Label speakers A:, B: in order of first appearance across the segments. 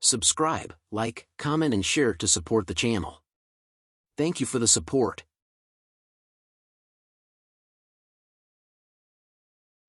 A: Subscribe, like, comment and share to support the channel. Thank you for the support.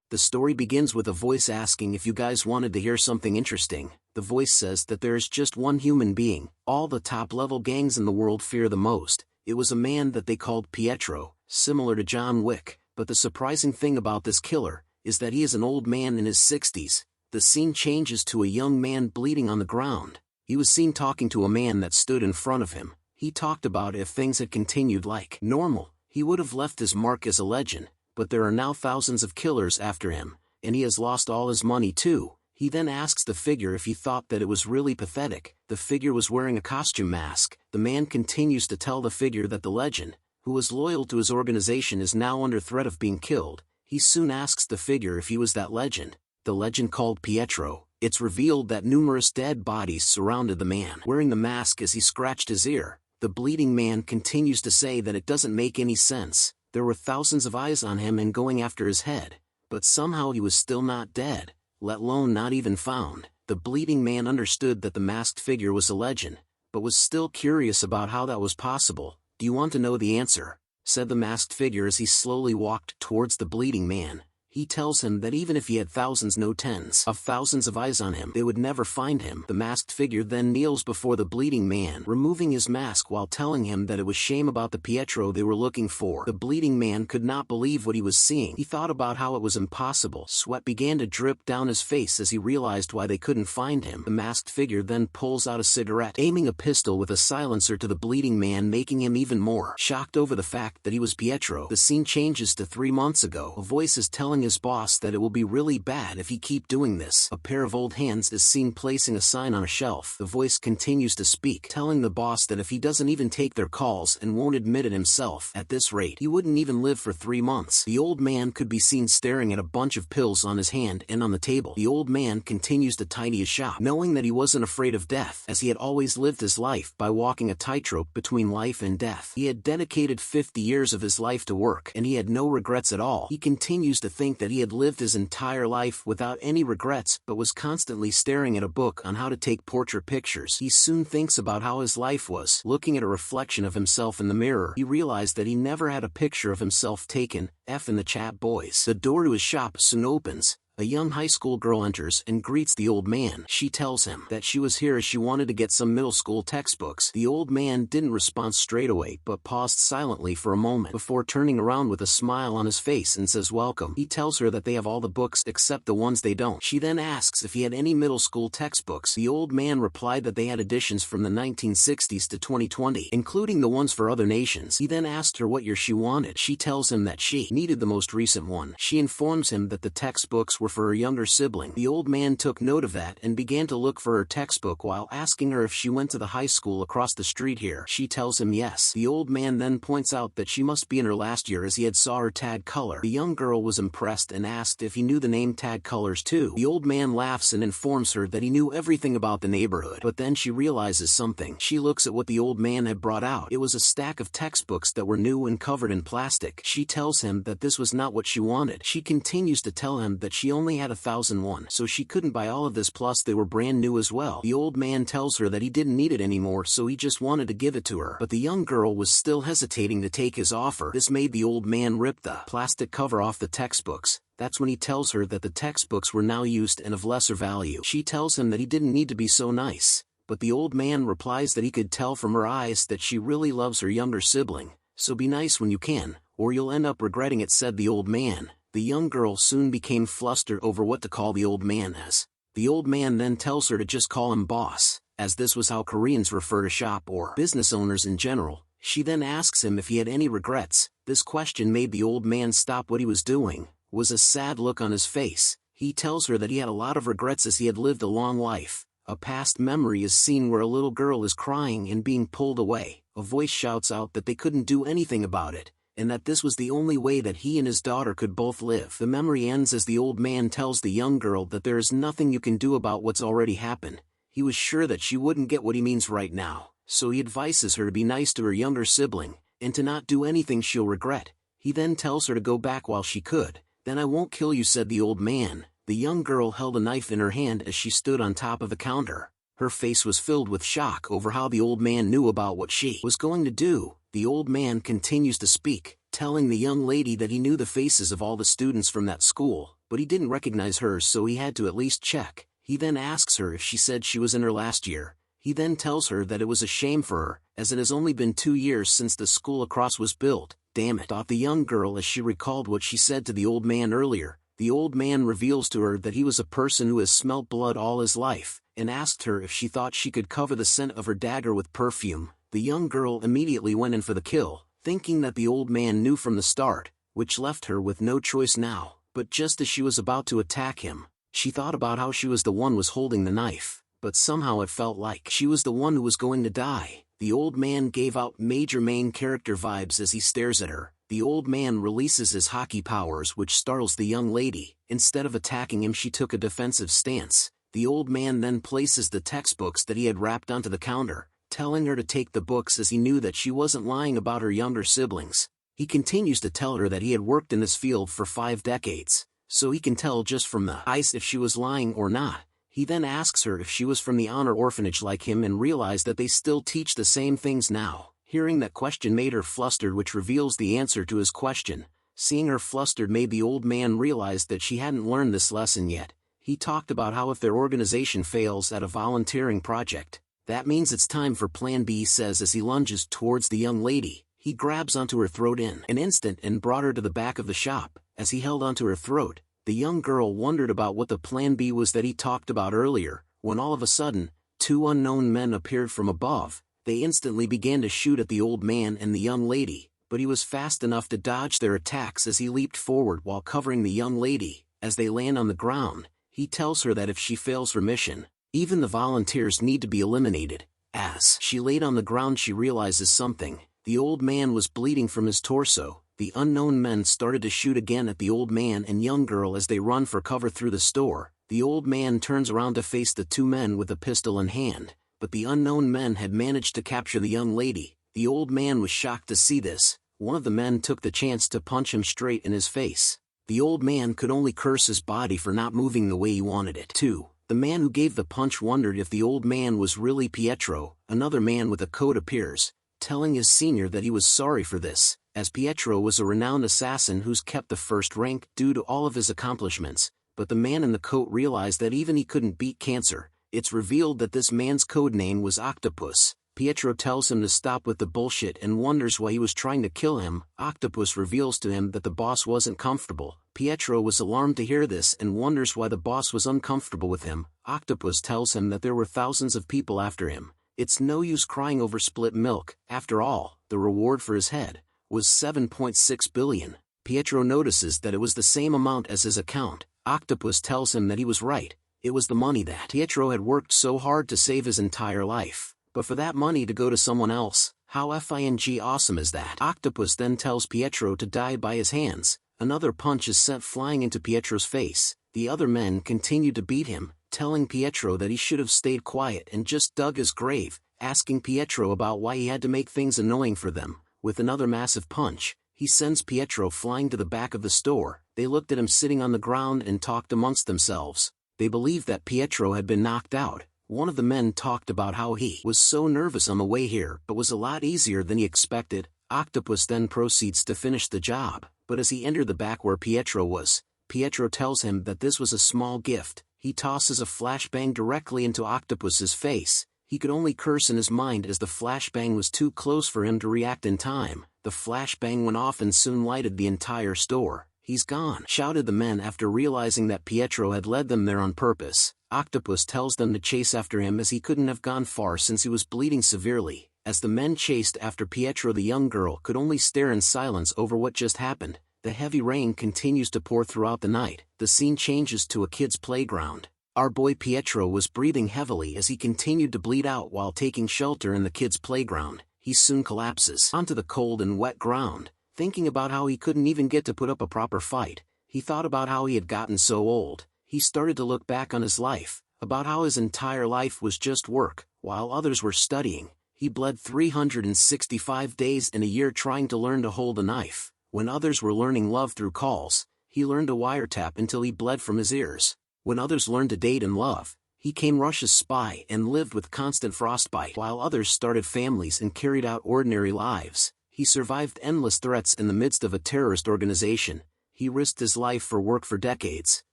A: The story begins with a voice asking if you guys wanted to hear something interesting. The voice says that there is just one human being all the top-level gangs in the world fear the most. It was a man that they called Pietro, similar to John Wick, but the surprising thing about this killer is that he is an old man in his 60s. The scene changes to a young man bleeding on the ground. He was seen talking to a man that stood in front of him. He talked about if things had continued like normal, he would have left his mark as a legend. But there are now thousands of killers after him, and he has lost all his money too. He then asks the figure if he thought that it was really pathetic. The figure was wearing a costume mask. The man continues to tell the figure that the legend, who was loyal to his organization, is now under threat of being killed. He soon asks the figure if he was that legend. The legend called Pietro. It's revealed that numerous dead bodies surrounded the man wearing the mask as he scratched his ear. The bleeding man continues to say that it doesn't make any sense. There were thousands of eyes on him and going after his head, but somehow he was still not dead, let alone not even found. The bleeding man understood that the masked figure was a legend, but was still curious about how that was possible. "Do you want to know the answer?" said the masked figure as he slowly walked towards the bleeding man. He tells him that even if he had thousands, no tens of thousands of eyes on him, they would never find him. The masked figure then kneels before the bleeding man, removing his mask while telling him that it was shame about the Pietro they were looking for. The bleeding man could not believe what he was seeing. He thought about how it was impossible. Sweat began to drip down his face as he realized why they couldn't find him. The masked figure then pulls out a cigarette, aiming a pistol with a silencer to the bleeding man, making him even more shocked over the fact that he was Pietro. The scene changes to 3 months ago. A voice is telling his boss that it will be really bad if he keep doing this. A pair of old hands is seen placing a sign on a shelf. The voice continues to speak, telling the boss that if he doesn't even take their calls and won't admit it himself, at this rate he wouldn't even live for 3 months. The old man could be seen staring at a bunch of pills on his hand and on the table. The old man continues to tidy his shop, knowing that he wasn't afraid of death, as he had always lived his life by walking a tightrope between life and death. He had dedicated 50 years of his life to work, and he had no regrets at all. He continues to think that he had lived his entire life without any regrets, but was constantly staring at a book on how to take portrait pictures. He soon thinks about how his life was. Looking at a reflection of himself in the mirror, he realized that he never had a picture of himself taken. F in the chat, boys. The door to his shop soon opens. A young high school girl enters and greets the old man. She tells him that she was here as she wanted to get some middle school textbooks. The old man didn't respond straight away, but paused silently for a moment before turning around with a smile on his face and says welcome. He tells her that they have all the books except the ones they don't. She then asks if he had any middle school textbooks. The old man replied that they had editions from the 1960s to 2020, including the ones for other nations. He then asked her what year she wanted. She tells him that she needed the most recent one. She informs him that the textbooks were for her younger sibling. The old man took note of that and began to look for her textbook while asking her if she went to the high school across the street here. She tells him yes. The old man then points out that she must be in her last year as he had saw her tag color. The young girl was impressed and asked if he knew the name tag colors too. The old man laughs and informs her that he knew everything about the neighborhood, but then she realizes something. She looks at what the old man had brought out. It was a stack of textbooks that were new and covered in plastic. She tells him that this was not what she wanted. She continues to tell him that she only had 1,001, so she couldn't buy all of this, plus they were brand new as well. The old man tells her that he didn't need it anymore, so he just wanted to give it to her. But the young girl was still hesitating to take his offer. This made the old man rip the plastic cover off the textbooks. That's when he tells her that the textbooks were now used and of lesser value. She tells him that he didn't need to be so nice, but the old man replies that he could tell from her eyes that she really loves her younger sibling. So be nice when you can, or you'll end up regretting it, said the old man. The young girl soon became flustered over what to call the old man as. The old man then tells her to just call him boss, as this was how Koreans refer to shop or business owners in general. She then asks him if he had any regrets. This question made the old man stop what he was doing. Was a sad look on his face. He tells her that he had a lot of regrets as he had lived a long life. A past memory is seen where a little girl is crying and being pulled away. A voice shouts out that they couldn't do anything about it, and that this was the only way that he and his daughter could both live. The memory ends as the old man tells the young girl that there is nothing you can do about what's already happened. He was sure that she wouldn't get what he means right now, so he advises her to be nice to her younger sibling, and to not do anything she'll regret. He then tells her to go back while she could. Then I won't kill you, said the old man. The young girl held a knife in her hand as she stood on top of the counter. Her face was filled with shock over how the old man knew about what she was going to do. The old man continues to speak, telling the young lady that he knew the faces of all the students from that school, but he didn't recognize hers, so he had to at least check. He then asks her if she said she was in her last year. He then tells her that it was a shame for her, as it has only been 2 years since the school across was built. Damn it, thought the young girl as she recalled what she said to the old man earlier. The old man reveals to her that he was a person who has smelt blood all his life, and asked her if she thought she could cover the scent of her dagger with perfume. The young girl immediately went in for the kill, thinking that the old man knew from the start, which left her with no choice now. But just as she was about to attack him, she thought about how she was the one was holding the knife, but somehow it felt like she was the one who was going to die. The old man gave out major main character vibes as he stares at her. The old man releases his hockey powers, which startles the young lady. Instead of attacking him, she took a defensive stance. The old man then places the textbooks that he had wrapped onto the counter, telling her to take the books as he knew that she wasn't lying about her younger siblings. He continues to tell her that he had worked in this field for 5 decades, so he can tell just from the eyes if she was lying or not. He then asks her if she was from the honor orphanage like him and realized that they still teach the same things now. Hearing that question made her flustered, which reveals the answer to his question. Seeing her flustered made the old man realize that she hadn't learned this lesson yet. He talked about how if their organization fails at a volunteering project, that means it's time for Plan B, he says as he lunges towards the young lady. He grabs onto her throat in an instant and brought her to the back of the shop. As he held onto her throat, the young girl wondered about what the Plan B was that he talked about earlier, when all of a sudden, 2 unknown men appeared from above. They instantly began to shoot at the old man and the young lady, but he was fast enough to dodge their attacks as he leaped forward while covering the young lady. As they land on the ground, he tells her that if she fails her mission, even the volunteers need to be eliminated. As she laid on the ground, she realizes something. The old man was bleeding from his torso. The unknown men started to shoot again at the old man and young girl as they run for cover through the store. The old man turns around to face the 2 men with a pistol in hand, but the unknown men had managed to capture the young lady. The old man was shocked to see this. One of the men took the chance to punch him straight in his face. The old man could only curse his body for not moving the way he wanted it to. The man who gave the punch wondered if the old man was really Pietro. Another man with a coat appears, telling his senior that he was sorry for this, as Pietro was a renowned assassin who's kept the first rank due to all of his accomplishments. But the man in the coat realized that even he couldn't beat cancer. It's revealed that this man's code name was Octopus. Pietro tells him to stop with the bullshit and wonders why he was trying to kill him. Octopus reveals to him that the boss wasn't comfortable. Pietro was alarmed to hear this and wonders why the boss was uncomfortable with him. Octopus tells him that there were thousands of people after him. It's no use crying over spilt milk. After all, the reward for his head was 7.6 billion. Pietro notices that it was the same amount as his account. Octopus tells him that he was right. It was the money that Pietro had worked so hard to save his entire life. But for that money to go to someone else, how f***ing awesome is that? Octopus then tells Pietro to die by his hands. Another punch is sent flying into Pietro's face. The other men continued to beat him, telling Pietro that he should have stayed quiet and just dug his grave, asking Pietro about why he had to make things annoying for them. With another massive punch, he sends Pietro flying to the back of the store. They looked at him sitting on the ground and talked amongst themselves. They believed that Pietro had been knocked out. One of the men talked about how he was so nervous on the way here but was a lot easier than he expected. Octopus then proceeds to finish the job, but as he entered the back where Pietro was, Pietro tells him that this was a small gift. He tosses a flashbang directly into Octopus's face. He could only curse in his mind as the flashbang was too close for him to react in time. The flashbang went off and soon lighted the entire store. "He's gone," shouted the men after realizing that Pietro had led them there on purpose. Octopus tells them to chase after him as he couldn't have gone far since he was bleeding severely. As the men chased after Pietro, the young girl could only stare in silence over what just happened. The heavy rain continues to pour throughout the night. The scene changes to a kid's playground. Our boy Pietro was breathing heavily as he continued to bleed out while taking shelter in the kid's playground. He soon collapses onto the cold and wet ground. Thinking about how he couldn't even get to put up a proper fight, he thought about how he had gotten so old. He started to look back on his life, about how his entire life was just work, while others were studying. He bled 365 days in a year trying to learn to hold a knife. When others were learning love through calls, he learned to wiretap until he bled from his ears. When others learned to date and love, He came Russia's spy and lived with constant frostbite while others started families and carried out ordinary lives. He survived endless threats in the midst of a terrorist organization. He risked his life for work for decades.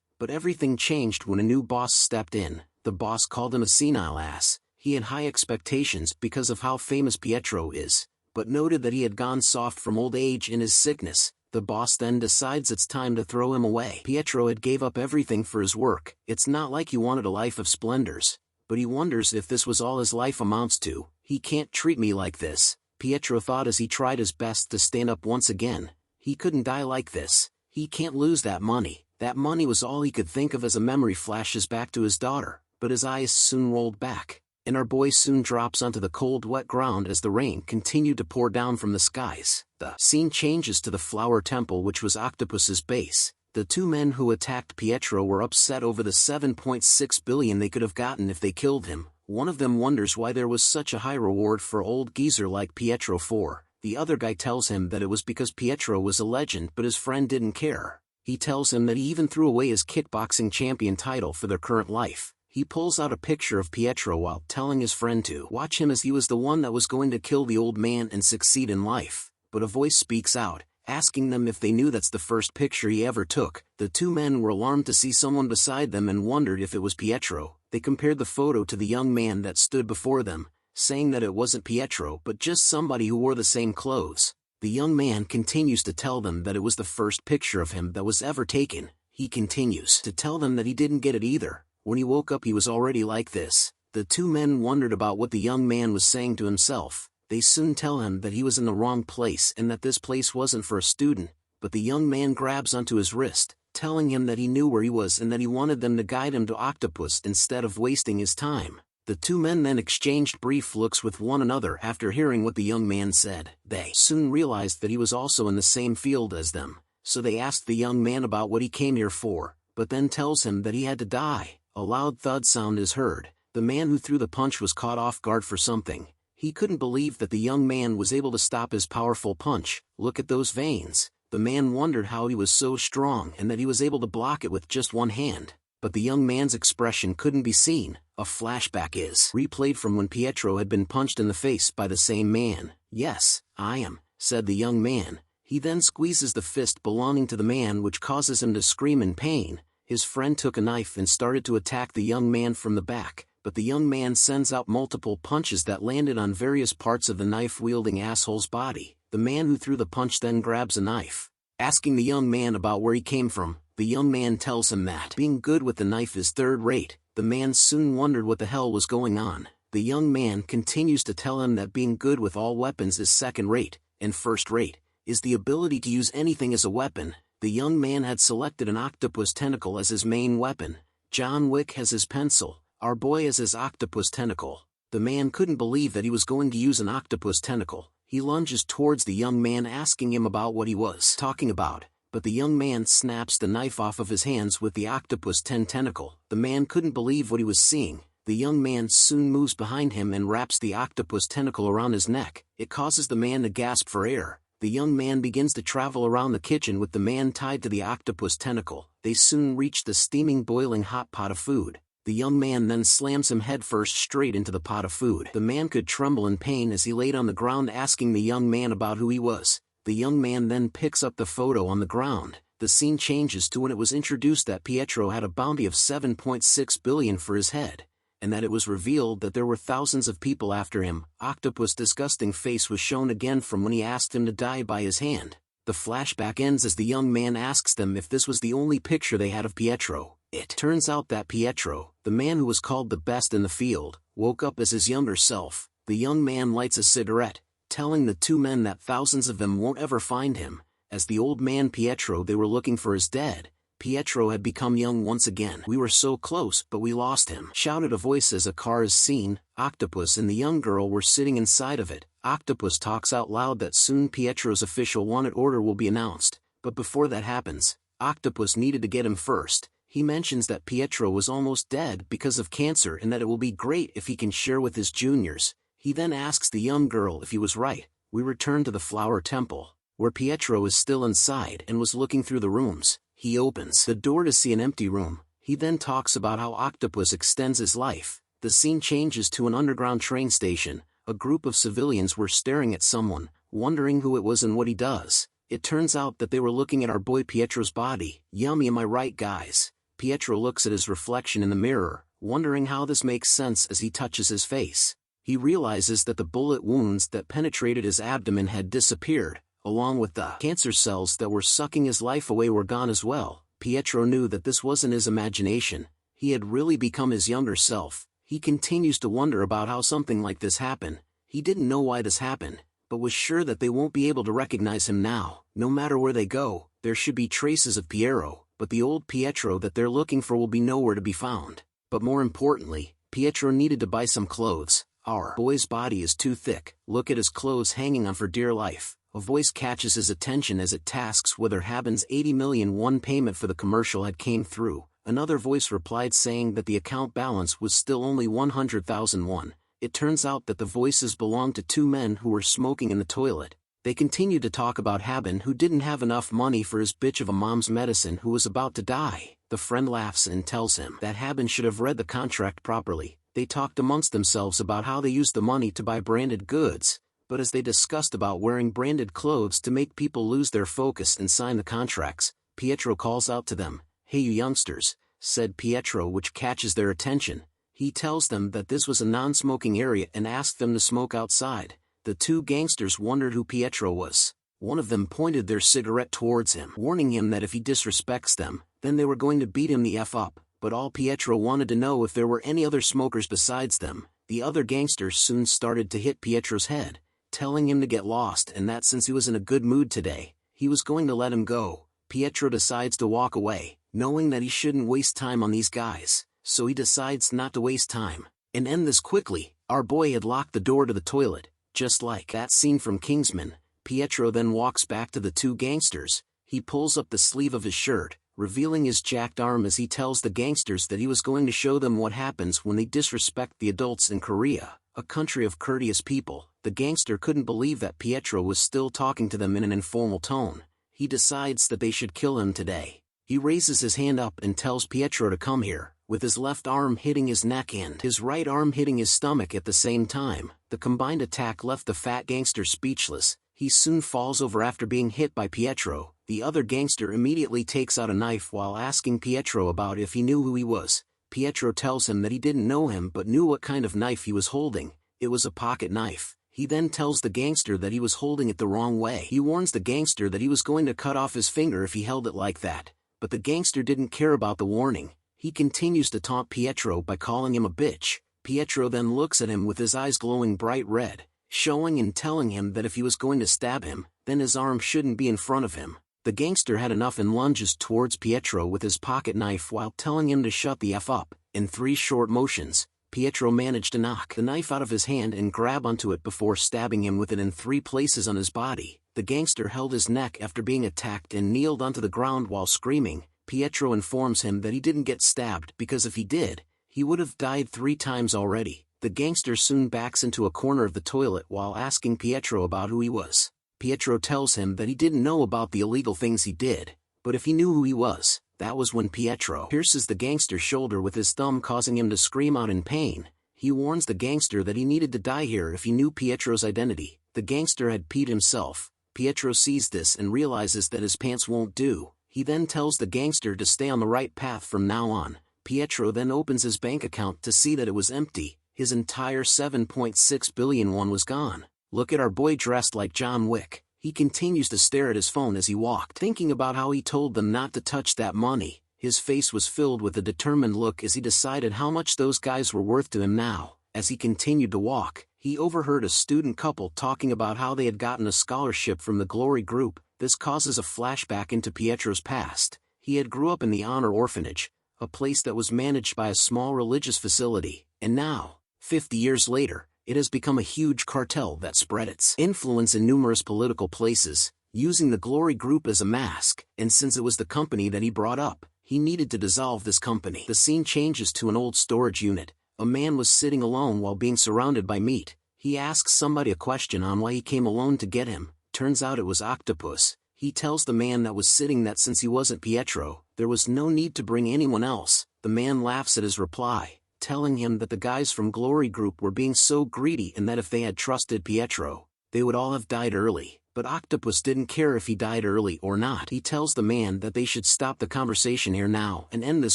A: But everything changed when a new boss stepped in. The boss called him a senile ass. He had high expectations because of how famous Pietro is, but noted that he had gone soft from old age in his sickness. The boss then decides it's time to throw him away. Pietro had gave up everything for his work. It's not like he wanted a life of splendors, but he wonders if this was all his life amounts to. He can't treat me like this, Pietro thought as he tried his best to stand up once again. He couldn't die like this. He can't lose that money. That money was all he could think of as a memory flashes back to his daughter, but his eyes soon rolled back, and our boy soon drops onto the cold wet ground as the rain continued to pour down from the skies. The scene changes to the flower temple, which was Octopus's base. The two men who attacked Pietro were upset over the 7.6 billion they could have gotten if they killed him. One of them wonders why there was such a high reward for old geezer like Pietro for. The other guy tells him that it was because Pietro was a legend, but his friend didn't care. He tells him that he even threw away his kickboxing champion title for their current life. He pulls out a picture of Pietro while telling his friend to watch him as he was the one that was going to kill the old man and succeed in life. But a voice speaks out, asking them if they knew that's the first picture he ever took. The two men were alarmed to see someone beside them and wondered if it was Pietro. They compared the photo to the young man that stood before them, saying that it wasn't Pietro but just somebody who wore the same clothes. The young man continues to tell them that it was the first picture of him that was ever taken. He continues to tell them that he didn't get it either. When he woke up he was already like this. The two men wondered about what the young man was saying to himself. They soon tell him that he was in the wrong place and that this place wasn't for a student, but the young man grabs onto his wrist, telling him that he knew where he was and that he wanted them to guide him to Octopus instead of wasting his time. The two men then exchanged brief looks with one another after hearing what the young man said. They soon realized that he was also in the same field as them, so they asked the young man about what he came here for, but then tells him that he had to die. A loud thud sound is heard. The man who threw the punch was caught off guard for something. He couldn't believe that the young man was able to stop his powerful punch. Look at those veins. The man wondered how he was so strong and that he was able to block it with just one hand. But the young man's expression couldn't be seen. A flashback is replayed from when Pietro had been punched in the face by the same man. "Yes, I am," said the young man. He then squeezes the fist belonging to the man, which causes him to scream in pain. His friend took a knife and started to attack the young man from the back, but the young man sends out multiple punches that landed on various parts of the knife-wielding asshole's body. The man who threw the punch then grabs a knife. Asking the young man about where he came from, the young man tells him that being good with the knife is third-rate. The man soon wondered what the hell was going on. The young man continues to tell him that being good with all weapons is second-rate, and first-rate is the ability to use anything as a weapon. The young man had selected an octopus tentacle as his main weapon. John Wick has his pencil. Our boy has his octopus tentacle. The man couldn't believe that he was going to use an octopus tentacle. He lunges towards the young man, asking him about what he was talking about, but the young man snaps the knife off of his hands with the octopus tentacle. The man couldn't believe what he was seeing. The young man soon moves behind him and wraps the octopus tentacle around his neck. It causes the man to gasp for air. The young man begins to travel around the kitchen with the man tied to the octopus tentacle. They soon reach the steaming, boiling hot pot of food. The young man then slams him headfirst straight into the pot of food. The man could tremble in pain as he laid on the ground, asking the young man about who he was. The young man then picks up the photo on the ground. The scene changes to when it was introduced that Pietro had a bounty of 7.6 billion for his head, and that it was revealed that there were thousands of people after him. Octopus' disgusting face was shown again from when he asked him to die by his hand. The flashback ends as the young man asks them if this was the only picture they had of Pietro. It turns out that Pietro, the man who was called the best in the field, woke up as his younger self. The young man lights a cigarette, telling the two men that thousands of them won't ever find him, as the old man Pietro they were looking for is dead. Pietro had become young once again. "We were so close, but we lost him," shouted a voice as a car is seen. Octopus and the young girl were sitting inside of it. Octopus talks out loud that soon Pietro's official wanted order will be announced, but before that happens, Octopus needed to get him first. He mentions that Pietro was almost dead because of cancer and that it will be great if he can share with his juniors. He then asks the young girl if he was right. We return to the flower temple, where Pietro is still inside and was looking through the rooms. He opens the door to see an empty room. He then talks about how Octopus extends his life. The scene changes to an underground train station. A group of civilians were staring at someone, wondering who it was and what he does. It turns out that they were looking at our boy Pietro's body. Yummy, am I right, guys? Pietro looks at his reflection in the mirror, wondering how this makes sense as he touches his face. He realizes that the bullet wounds that penetrated his abdomen had disappeared, along with the cancer cells that were sucking his life away were gone as well. Pietro knew that this wasn't his imagination. He had really become his younger self. He continues to wonder about how something like this happened. He didn't know why this happened, but was sure that they won't be able to recognize him now. No matter where they go, there should be traces of Pietro, but the old Pietro that they're looking for will be nowhere to be found. But more importantly, Pietro needed to buy some clothes. Our boy's body is too thick. Look at his clothes hanging on for dear life. A voice catches his attention as it tasks whether Habin's 80 million won payment for the commercial had came through. Another voice replied saying that the account balance was still only 100,000 won. It turns out that the voices belonged to two men who were smoking in the toilet. They continued to talk about Habin, who didn't have enough money for his bitch of a mom's medicine who was about to die. The friend laughs and tells him that Habin should have read the contract properly. They talked amongst themselves about how they used the money to buy branded goods, but as they discussed about wearing branded clothes to make people lose their focus and sign the contracts, Pietro calls out to them, "Hey you youngsters," said Pietro, which catches their attention. He tells them that this was a non-smoking area and asked them to smoke outside. The two gangsters wondered who Pietro was. One of them pointed their cigarette towards him, warning him that if he disrespects them, then they were going to beat him the F up. But all Pietro wanted to know if there were any other smokers besides them. The other gangsters soon started to hit Pietro's head, telling him to get lost and that since he was in a good mood today, he was going to let him go. Pietro decides to walk away, knowing that he shouldn't waste time on these guys, so he decides not to waste time and end this quickly. Our boy had locked the door to the toilet, just like that scene from Kingsman. Pietro then walks back to the two gangsters. He pulls up the sleeve of his shirt, revealing his jacked arm as he tells the gangsters that he was going to show them what happens when they disrespect the adults in Korea, a country of courteous people. The gangster couldn't believe that Pietro was still talking to them in an informal tone. He decides that they should kill him today. He raises his hand up and tells Pietro to come here, with his left arm hitting his neck and his right arm hitting his stomach at the same time. The combined attack left the fat gangster speechless. He soon falls over after being hit by Pietro. The other gangster immediately takes out a knife while asking Pietro about if he knew who he was. Pietro tells him that he didn't know him but knew what kind of knife he was holding. It was a pocket knife. He then tells the gangster that he was holding it the wrong way. He warns the gangster that he was going to cut off his finger if he held it like that. But the gangster didn't care about the warning. He continues to taunt Pietro by calling him a bitch. Pietro then looks at him with his eyes glowing bright red, showing and telling him that if he was going to stab him, then his arm shouldn't be in front of him. The gangster had enough and lunges towards Pietro with his pocket knife while telling him to shut the F up. In 3 short motions, Pietro managed to knock the knife out of his hand and grab onto it before stabbing him with it in 3 places on his body. The gangster held his neck after being attacked and kneeled onto the ground while screaming. Pietro informs him that he didn't get stabbed because if he did, he would have died 3 times already. The gangster soon backs into a corner of the toilet while asking Pietro about who he was. Pietro tells him that he didn't know about the illegal things he did, but if he knew who he was, that was when Pietro pierces the gangster's shoulder with his thumb, causing him to scream out in pain. He warns the gangster that he needed to die here if he knew Pietro's identity. The gangster had peed himself. Pietro sees this and realizes that his pants won't do. He then tells the gangster to stay on the right path from now on. Pietro then opens his bank account to see that it was empty. His entire 7.6 billion won was gone. Look at our boy dressed like John Wick. He continues to stare at his phone as he walked, thinking about how he told them not to touch that money. His face was filled with a determined look as he decided how much those guys were worth to him now. As he continued to walk, he overheard a student couple talking about how they had gotten a scholarship from the Glory Group. This causes a flashback into Pietro's past. He had grew up in the Honor Orphanage, a place that was managed by a small religious facility, and now, 50 years later, it has become a huge cartel that spread its influence in numerous political places, using the Glory Group as a mask, and since it was the company that he brought up, he needed to dissolve this company. The scene changes to an old storage unit. A man was sitting alone while being surrounded by meat. He asks somebody a question on why he came alone to get him. Turns out it was Octopus. He tells the man that was sitting that since he wasn't Pietro, there was no need to bring anyone else. The The man laughs at his reply, telling him that the guys from Glory Group were being so greedy and that if they had trusted Pietro, they would all have died early. But Octopus didn't care if he died early or not. He tells the man that they should stop the conversation here now and end this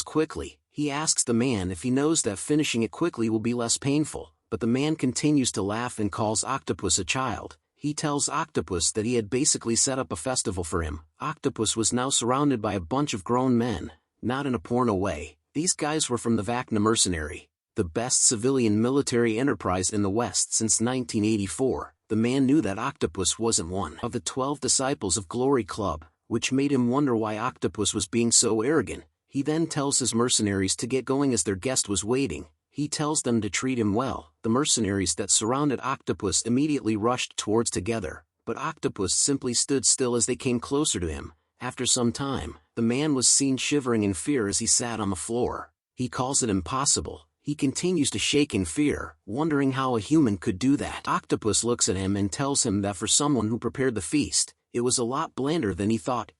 A: quickly. He asks the man if he knows that finishing it quickly will be less painful, but the man continues to laugh and calls Octopus a child. He tells Octopus that he had basically set up a festival for him. Octopus was now surrounded by a bunch of grown men, not in a porno way. These guys were from the Vacna Mercenary, the best civilian military enterprise in the West since 1984. The man knew that Octopus wasn't one of the 12 disciples of Glory Club, which made him wonder why Octopus was being so arrogant. He then tells his mercenaries to get going as their guest was waiting. He tells them to treat him well. The mercenaries that surrounded Octopus immediately rushed towards together, but Octopus simply stood still as they came closer to him. After some time, the man was seen shivering in fear as he sat on the floor. He calls it impossible. He continues to shake in fear, wondering how a human could do that. Octopus looks at him and tells him that for someone who prepared the feast, it was a lot blander than he thought.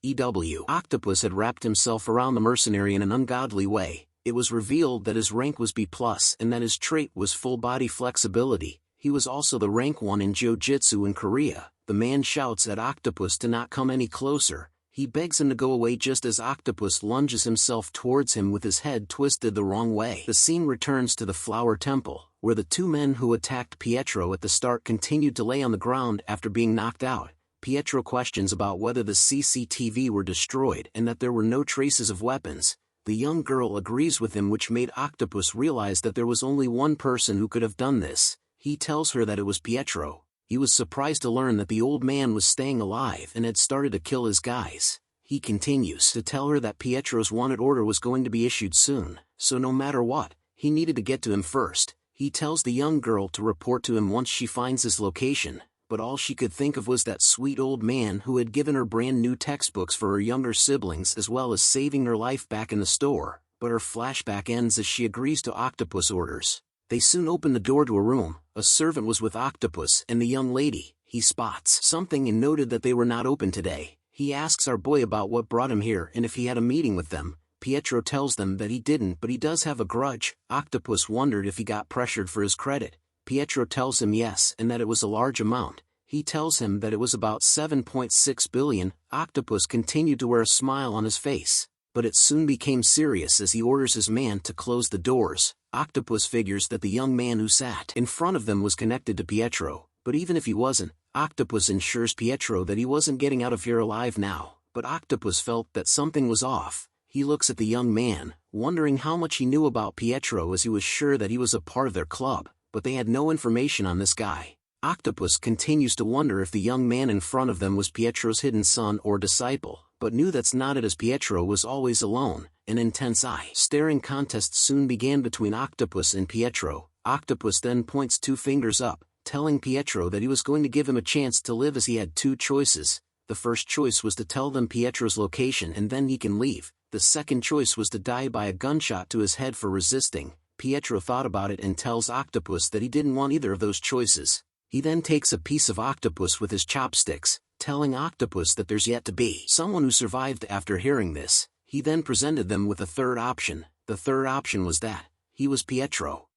A: Octopus had wrapped himself around the mercenary in an ungodly way. It was revealed that his rank was B+, and that his trait was full-body flexibility. He was also the rank 1 in Jiu-Jitsu in Korea. The man shouts at Octopus to not come any closer. He begs him to go away just as Octopus lunges himself towards him with his head twisted the wrong way. The scene returns to the Flower Temple, where the two men who attacked Pietro at the start continued to lay on the ground after being knocked out. Pietro questions about whether the CCTV were destroyed and that there were no traces of weapons. The young girl agrees with him, which made Octopus realize that there was only one person who could have done this. He tells her that it was Pietro. He was surprised to learn that the old man was staying alive and had started to kill his guys. He continues to tell her that Pietro's wanted order was going to be issued soon, so no matter what, he needed to get to him first. He tells the young girl to report to him once she finds his location, but all she could think of was that sweet old man who had given her brand new textbooks for her younger siblings as well as saving her life back in the store. But her flashback ends as she agrees to Octopus' orders. They soon open the door to a room. A servant was with Octopus and the young lady. He spots something and noted that they were not open today. He asks our boy about what brought him here and if he had a meeting with them. Pietro tells them that he didn't, but he does have a grudge. Octopus wondered if he got pressured for his credit. Pietro tells him yes and that it was a large amount. He tells him that it was about 7.6 billion. Octopus continued to wear a smile on his face, but it soon became serious as he orders his man to close the doors. Octopus figures that the young man who sat in front of them was connected to Pietro, but even if he wasn't, Octopus ensures Pietro that he wasn't getting out of here alive now. But Octopus felt that something was off. He looks at the young man, wondering how much he knew about Pietro as he was sure that he was a part of their club, but they had no information on this guy. Octopus continues to wonder if the young man in front of them was Pietro's hidden son or disciple, but knew that's not it as Pietro was always alone. An intense eye-staring contest soon began between Octopus and Pietro. Octopus then points two fingers up, telling Pietro that he was going to give him a chance to live as he had two choices. The first choice was to tell them Pietro's location and then he can leave. The second choice was to die by a gunshot to his head for resisting. Pietro thought about it and tells Octopus that he didn't want either of those choices. He then takes a piece of Octopus with his chopsticks, telling Octopus that there's yet to be someone who survived. After hearing this, he then presented them with a third option. The third option was that he was Pietro.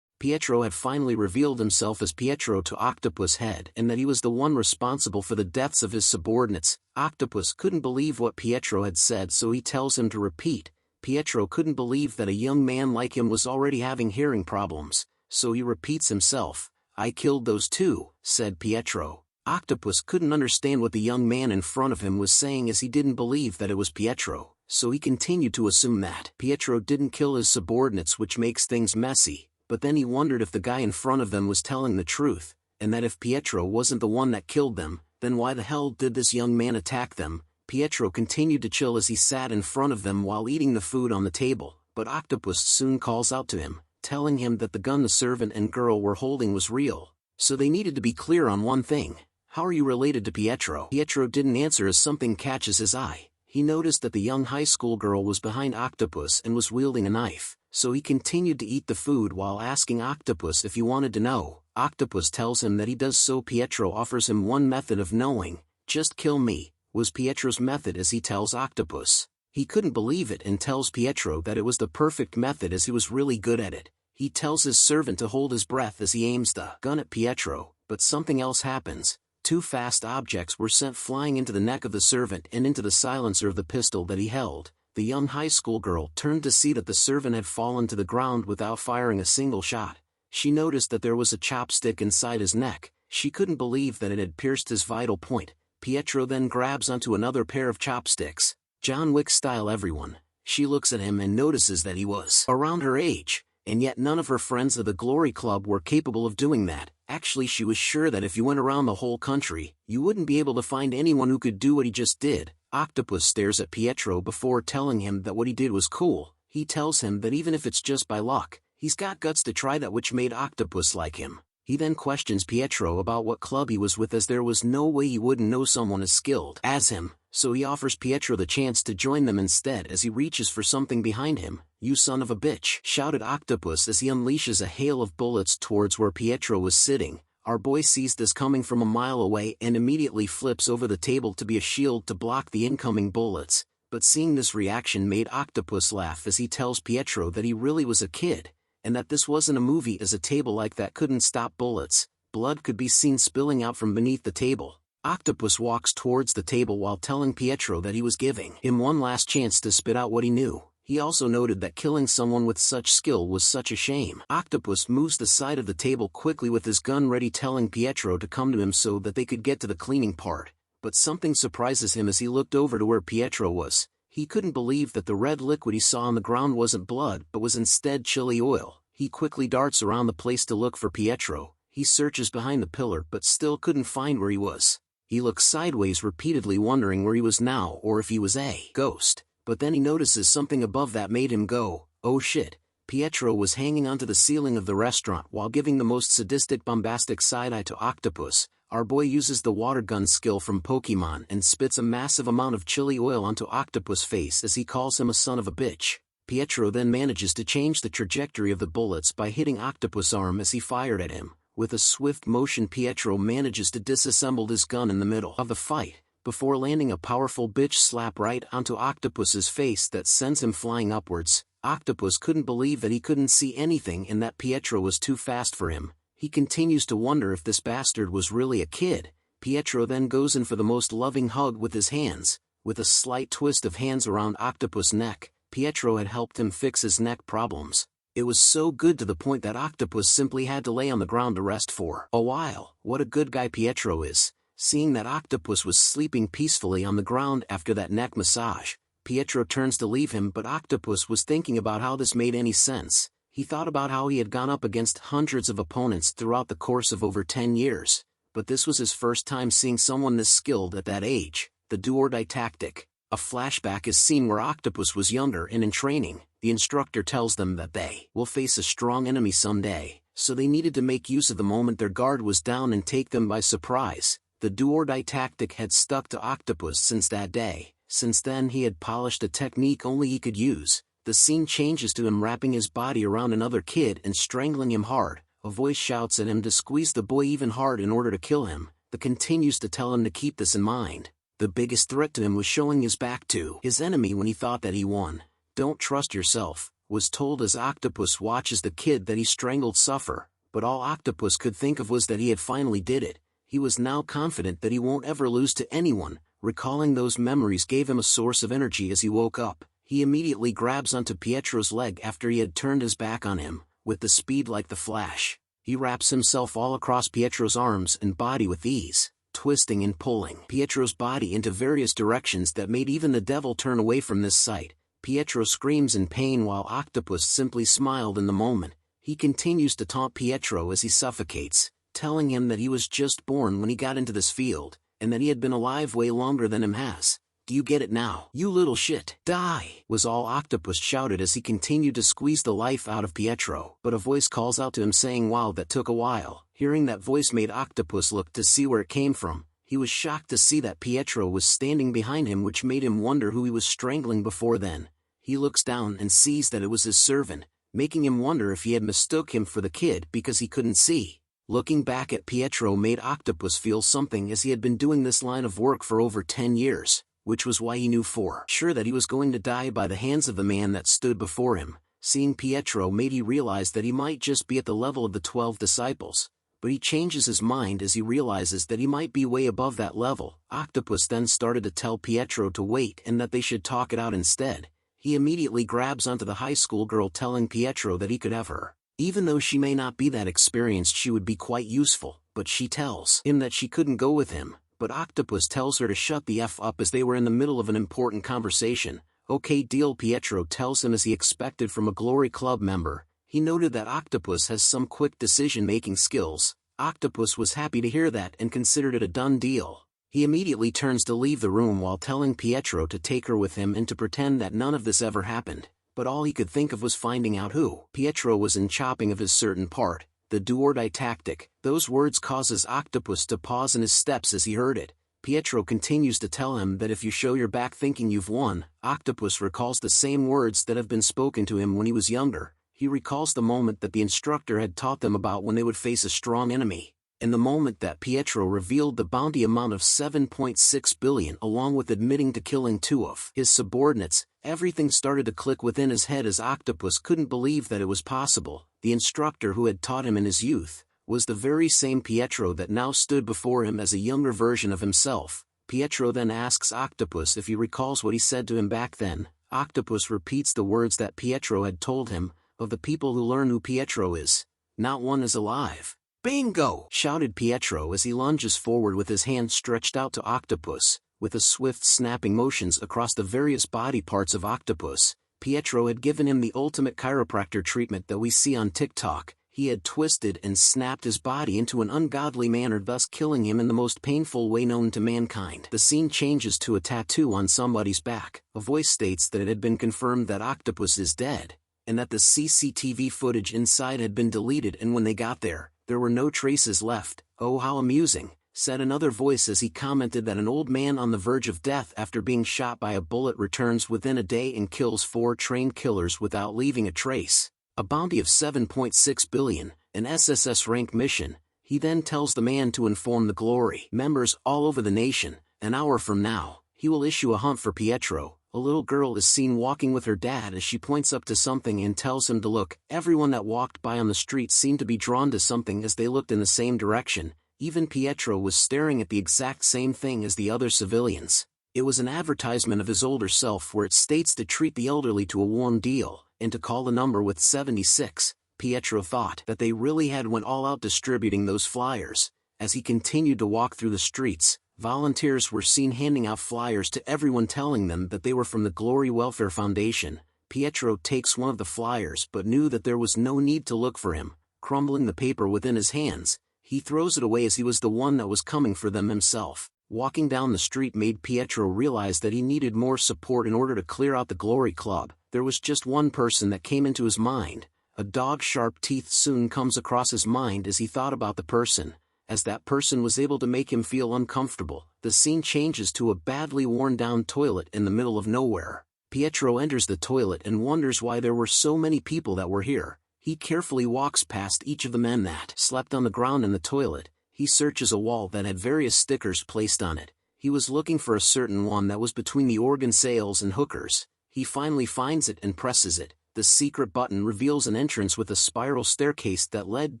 A: Pietro had finally revealed himself as Pietro to Octopus' head and that he was the one responsible for the deaths of his subordinates. Octopus couldn't believe what Pietro had said, so he tells him to repeat. Pietro couldn't believe that a young man like him was already having hearing problems, so he repeats himself. "I killed those two," said Pietro. Octopus couldn't understand what the young man in front of him was saying as he didn't believe that it was Pietro, so he continued to assume that Pietro didn't kill his subordinates, which makes things messy. But then he wondered if the guy in front of them was telling the truth, and that if Pietro wasn't the one that killed them, then why the hell did this young man attack them? Pietro continued to chill as he sat in front of them while eating the food on the table, but Octopus soon calls out to him, telling him that the gun the servant and girl were holding was real. So they needed to be clear on one thing. How are you related to Pietro? Pietro didn't answer as something catches his eye. He noticed that the young high school girl was behind Octopus and was wielding a knife, so he continued to eat the food while asking Octopus if he wanted to know. Octopus tells him that he does, so Pietro offers him one method of knowing. "Just kill me," was Pietro's method as he tells Octopus. He couldn't believe it and tells Pietro that it was the perfect method as he was really good at it. He tells his servant to hold his breath as he aims the gun at Pietro, but something else happens. Two fast objects were sent flying into the neck of the servant and into the silencer of the pistol that he held. The young high school girl turned to see that the servant had fallen to the ground without firing a single shot. She noticed that there was a chopstick inside his neck. She couldn't believe that it had pierced his vital point. Pietro then grabs onto another pair of chopsticks. John Wick style everyone. She looks at him and notices that he was around her age, and yet none of her friends of the Glory Club were capable of doing that. Actually, she was sure that if you went around the whole country, you wouldn't be able to find anyone who could do what he just did. Octopus stares at Pietro before telling him that what he did was cool. He tells him that even if it's just by luck, he's got guts to try that, which made Octopus like him. He then questions Pietro about what club he was with, as there was no way he wouldn't know someone as skilled as him, so he offers Pietro the chance to join them instead as he reaches for something behind him. "You son of a bitch!" shouted Octopus as he unleashes a hail of bullets towards where Pietro was sitting. Our boy sees this coming from a mile away and immediately flips over the table to be a shield to block the incoming bullets, but seeing this reaction made Octopus laugh as he tells Pietro that he really was a kid, and that this wasn't a movie, as a table like that couldn't stop bullets. Blood could be seen spilling out from beneath the table. Octopus walks towards the table while telling Pietro that he was giving him one last chance to spit out what he knew. He also noted that killing someone with such skill was such a shame. Octopus moves the side of the table quickly with his gun ready, telling Pietro to come to him so that they could get to the cleaning part. But something surprises him as he looked over to where Pietro was. He couldn't believe that the red liquid he saw on the ground wasn't blood but was instead chili oil. He quickly darts around the place to look for Pietro. He searches behind the pillar but still couldn't find where he was. He looks sideways repeatedly, wondering where he was now or if he was a ghost. But then he notices something above that made him go, "Oh shit." Pietro was hanging onto the ceiling of the restaurant while giving the most sadistic, bombastic side-eye to Octopus. Our boy uses the water gun skill from Pokemon and spits a massive amount of chili oil onto Octopus' face as he calls him a son of a bitch. Pietro then manages to change the trajectory of the bullets by hitting Octopus' arm as he fired at him. With a swift motion, Pietro manages to disassemble his gun in the middle of the fight, before landing a powerful bitch slap right onto Octopus's face that sends him flying upwards. Octopus couldn't believe that he couldn't see anything and that Pietro was too fast for him. He continues to wonder if this bastard was really a kid. Pietro then goes in for the most loving hug with his hands. With a slight twist of hands around Octopus' neck, Pietro had helped him fix his neck problems. It was so good to the point that Octopus simply had to lay on the ground to rest for a while. What a good guy Pietro is. Seeing that Octopus was sleeping peacefully on the ground after that neck massage, Pietro turns to leave him, but Octopus was thinking about how this made any sense. He thought about how he had gone up against hundreds of opponents throughout the course of over 10 years, but this was his first time seeing someone this skilled at that age. The do-or-die tactic. A flashback is seen where Octopus was younger and in training. The instructor tells them that they will face a strong enemy someday, so they needed to make use of the moment their guard was down and take them by surprise. The do-or-die tactic had stuck to Octopus since that day. Since then he had polished a technique only he could use. The scene changes to him wrapping his body around another kid and strangling him hard. A voice shouts at him to squeeze the boy even hard in order to kill him. The continues to tell him to keep this in mind. The biggest threat to him was showing his back to his enemy when he thought that he won. "Don't trust yourself," was told as Octopus watches the kid that he strangled suffer, but all Octopus could think of was that he had finally did it. He was now confident that he won't ever lose to anyone. Recalling those memories gave him a source of energy as he woke up. He immediately grabs onto Pietro's leg after he had turned his back on him. With the speed like the Flash, he wraps himself all across Pietro's arms and body with ease, twisting and pulling Pietro's body into various directions that made even the devil turn away from this sight. Pietro screams in pain while Octopus simply smiled in the moment. He continues to taunt Pietro as he suffocates, telling him that he was just born when he got into this field, and that he had been alive way longer than him has. "Do you get it now, you little shit? Die!" was all Octopus shouted as he continued to squeeze the life out of Pietro. But a voice calls out to him saying, "Wow, that took a while." Hearing that voice made Octopus look to see where it came from. He was shocked to see that Pietro was standing behind him, which made him wonder who he was strangling before then. He looks down and sees that it was his servant, making him wonder if he had mistook him for the kid because he couldn't see. Looking back at Pietro made Octopus feel something, as he had been doing this line of work for over 10 years. which was why he knew for sure that he was going to die by the hands of the man that stood before him. Seeing Pietro made he realize that he might just be at the level of the 12 disciples, but he changes his mind as he realizes that he might be way above that level. Octopus then started to tell Pietro to wait and that they should talk it out instead. He immediately grabs onto the high school girl, telling Pietro that he could have her. Even though she may not be that experienced, she would be quite useful, but she tells him that she couldn't go with him. But Octopus tells her to shut the F up as they were in the middle of an important conversation. Okay deal, Pietro tells him, as he expected from a Glory Club member. He noted that Octopus has some quick decision-making skills. Octopus was happy to hear that and considered it a done deal. He immediately turns to leave the room while telling Pietro to take her with him and to pretend that none of this ever happened. But all he could think of was finding out who Pietro was and chopping of his certain part. The do-or-die tactic. Those words causes Octopus to pause in his steps as he heard it. Pietro continues to tell him that if you show your back thinking you've won. Octopus recalls the same words that have been spoken to him when he was younger. He recalls the moment that the instructor had taught them about when they would face a strong enemy, and the moment that Pietro revealed the bounty amount of 7.6 billion along with admitting to killing 2 of his subordinates. Everything started to click within his head as Octopus couldn't believe that it was possible. The instructor who had taught him in his youth was the very same Pietro that now stood before him as a younger version of himself. Pietro then asks Octopus if he recalls what he said to him back then. Octopus repeats the words that Pietro had told him. Of the people who learn who Pietro is, not one is alive. Bingo! Shouted Pietro as he lunges forward with his hand stretched out to Octopus. With a swift snapping motions across the various body parts of Octopus, Pietro had given him the ultimate chiropractor treatment that we see on TikTok. He had twisted and snapped his body into an ungodly manner, thus killing him in the most painful way known to mankind. The scene changes to a tattoo on somebody's back. A voice states that it had been confirmed that Octopus is dead, and that the CCTV footage inside had been deleted, and when they got there, there were no traces left. Oh, how amusing, said another voice as he commented that an old man on the verge of death after being shot by a bullet returns within a day and kills 4 trained killers without leaving a trace. A bounty of 7.6 billion, an SSS rank mission. He then tells the man to inform the Glory members all over the nation. An hour from now, he will issue a hunt for Pietro. A little girl is seen walking with her dad as she points up to something and tells him to look. Everyone that walked by on the street seemed to be drawn to something as they looked in the same direction. Even Pietro was staring at the exact same thing as the other civilians. It was an advertisement of his older self where it states to treat the elderly to a warm deal, and to call the number with 76. Pietro thought that they really had went all out distributing those flyers. As he continued to walk through the streets, volunteers were seen handing out flyers to everyone, telling them that they were from the Glory Welfare Foundation. Pietro takes one of the flyers but knew that there was no need to look for him. Crumbling the paper within his hands, he throws it away as he was the one that was coming for them himself. Walking down the street made Pietro realize that he needed more support in order to clear out the Glory Club. There was just one person that came into his mind. A dog's sharp teeth soon comes across his mind as he thought about the person. As that person was able to make him feel uncomfortable, the scene changes to a badly worn-down toilet in the middle of nowhere. Pietro enters the toilet and wonders why there were so many people that were here. He carefully walks past each of the men that slept on the ground in the toilet. He searches a wall that had various stickers placed on it. He was looking for a certain one that was between the organ sales and hookers. He finally finds it and presses it. The secret button reveals an entrance with a spiral staircase that led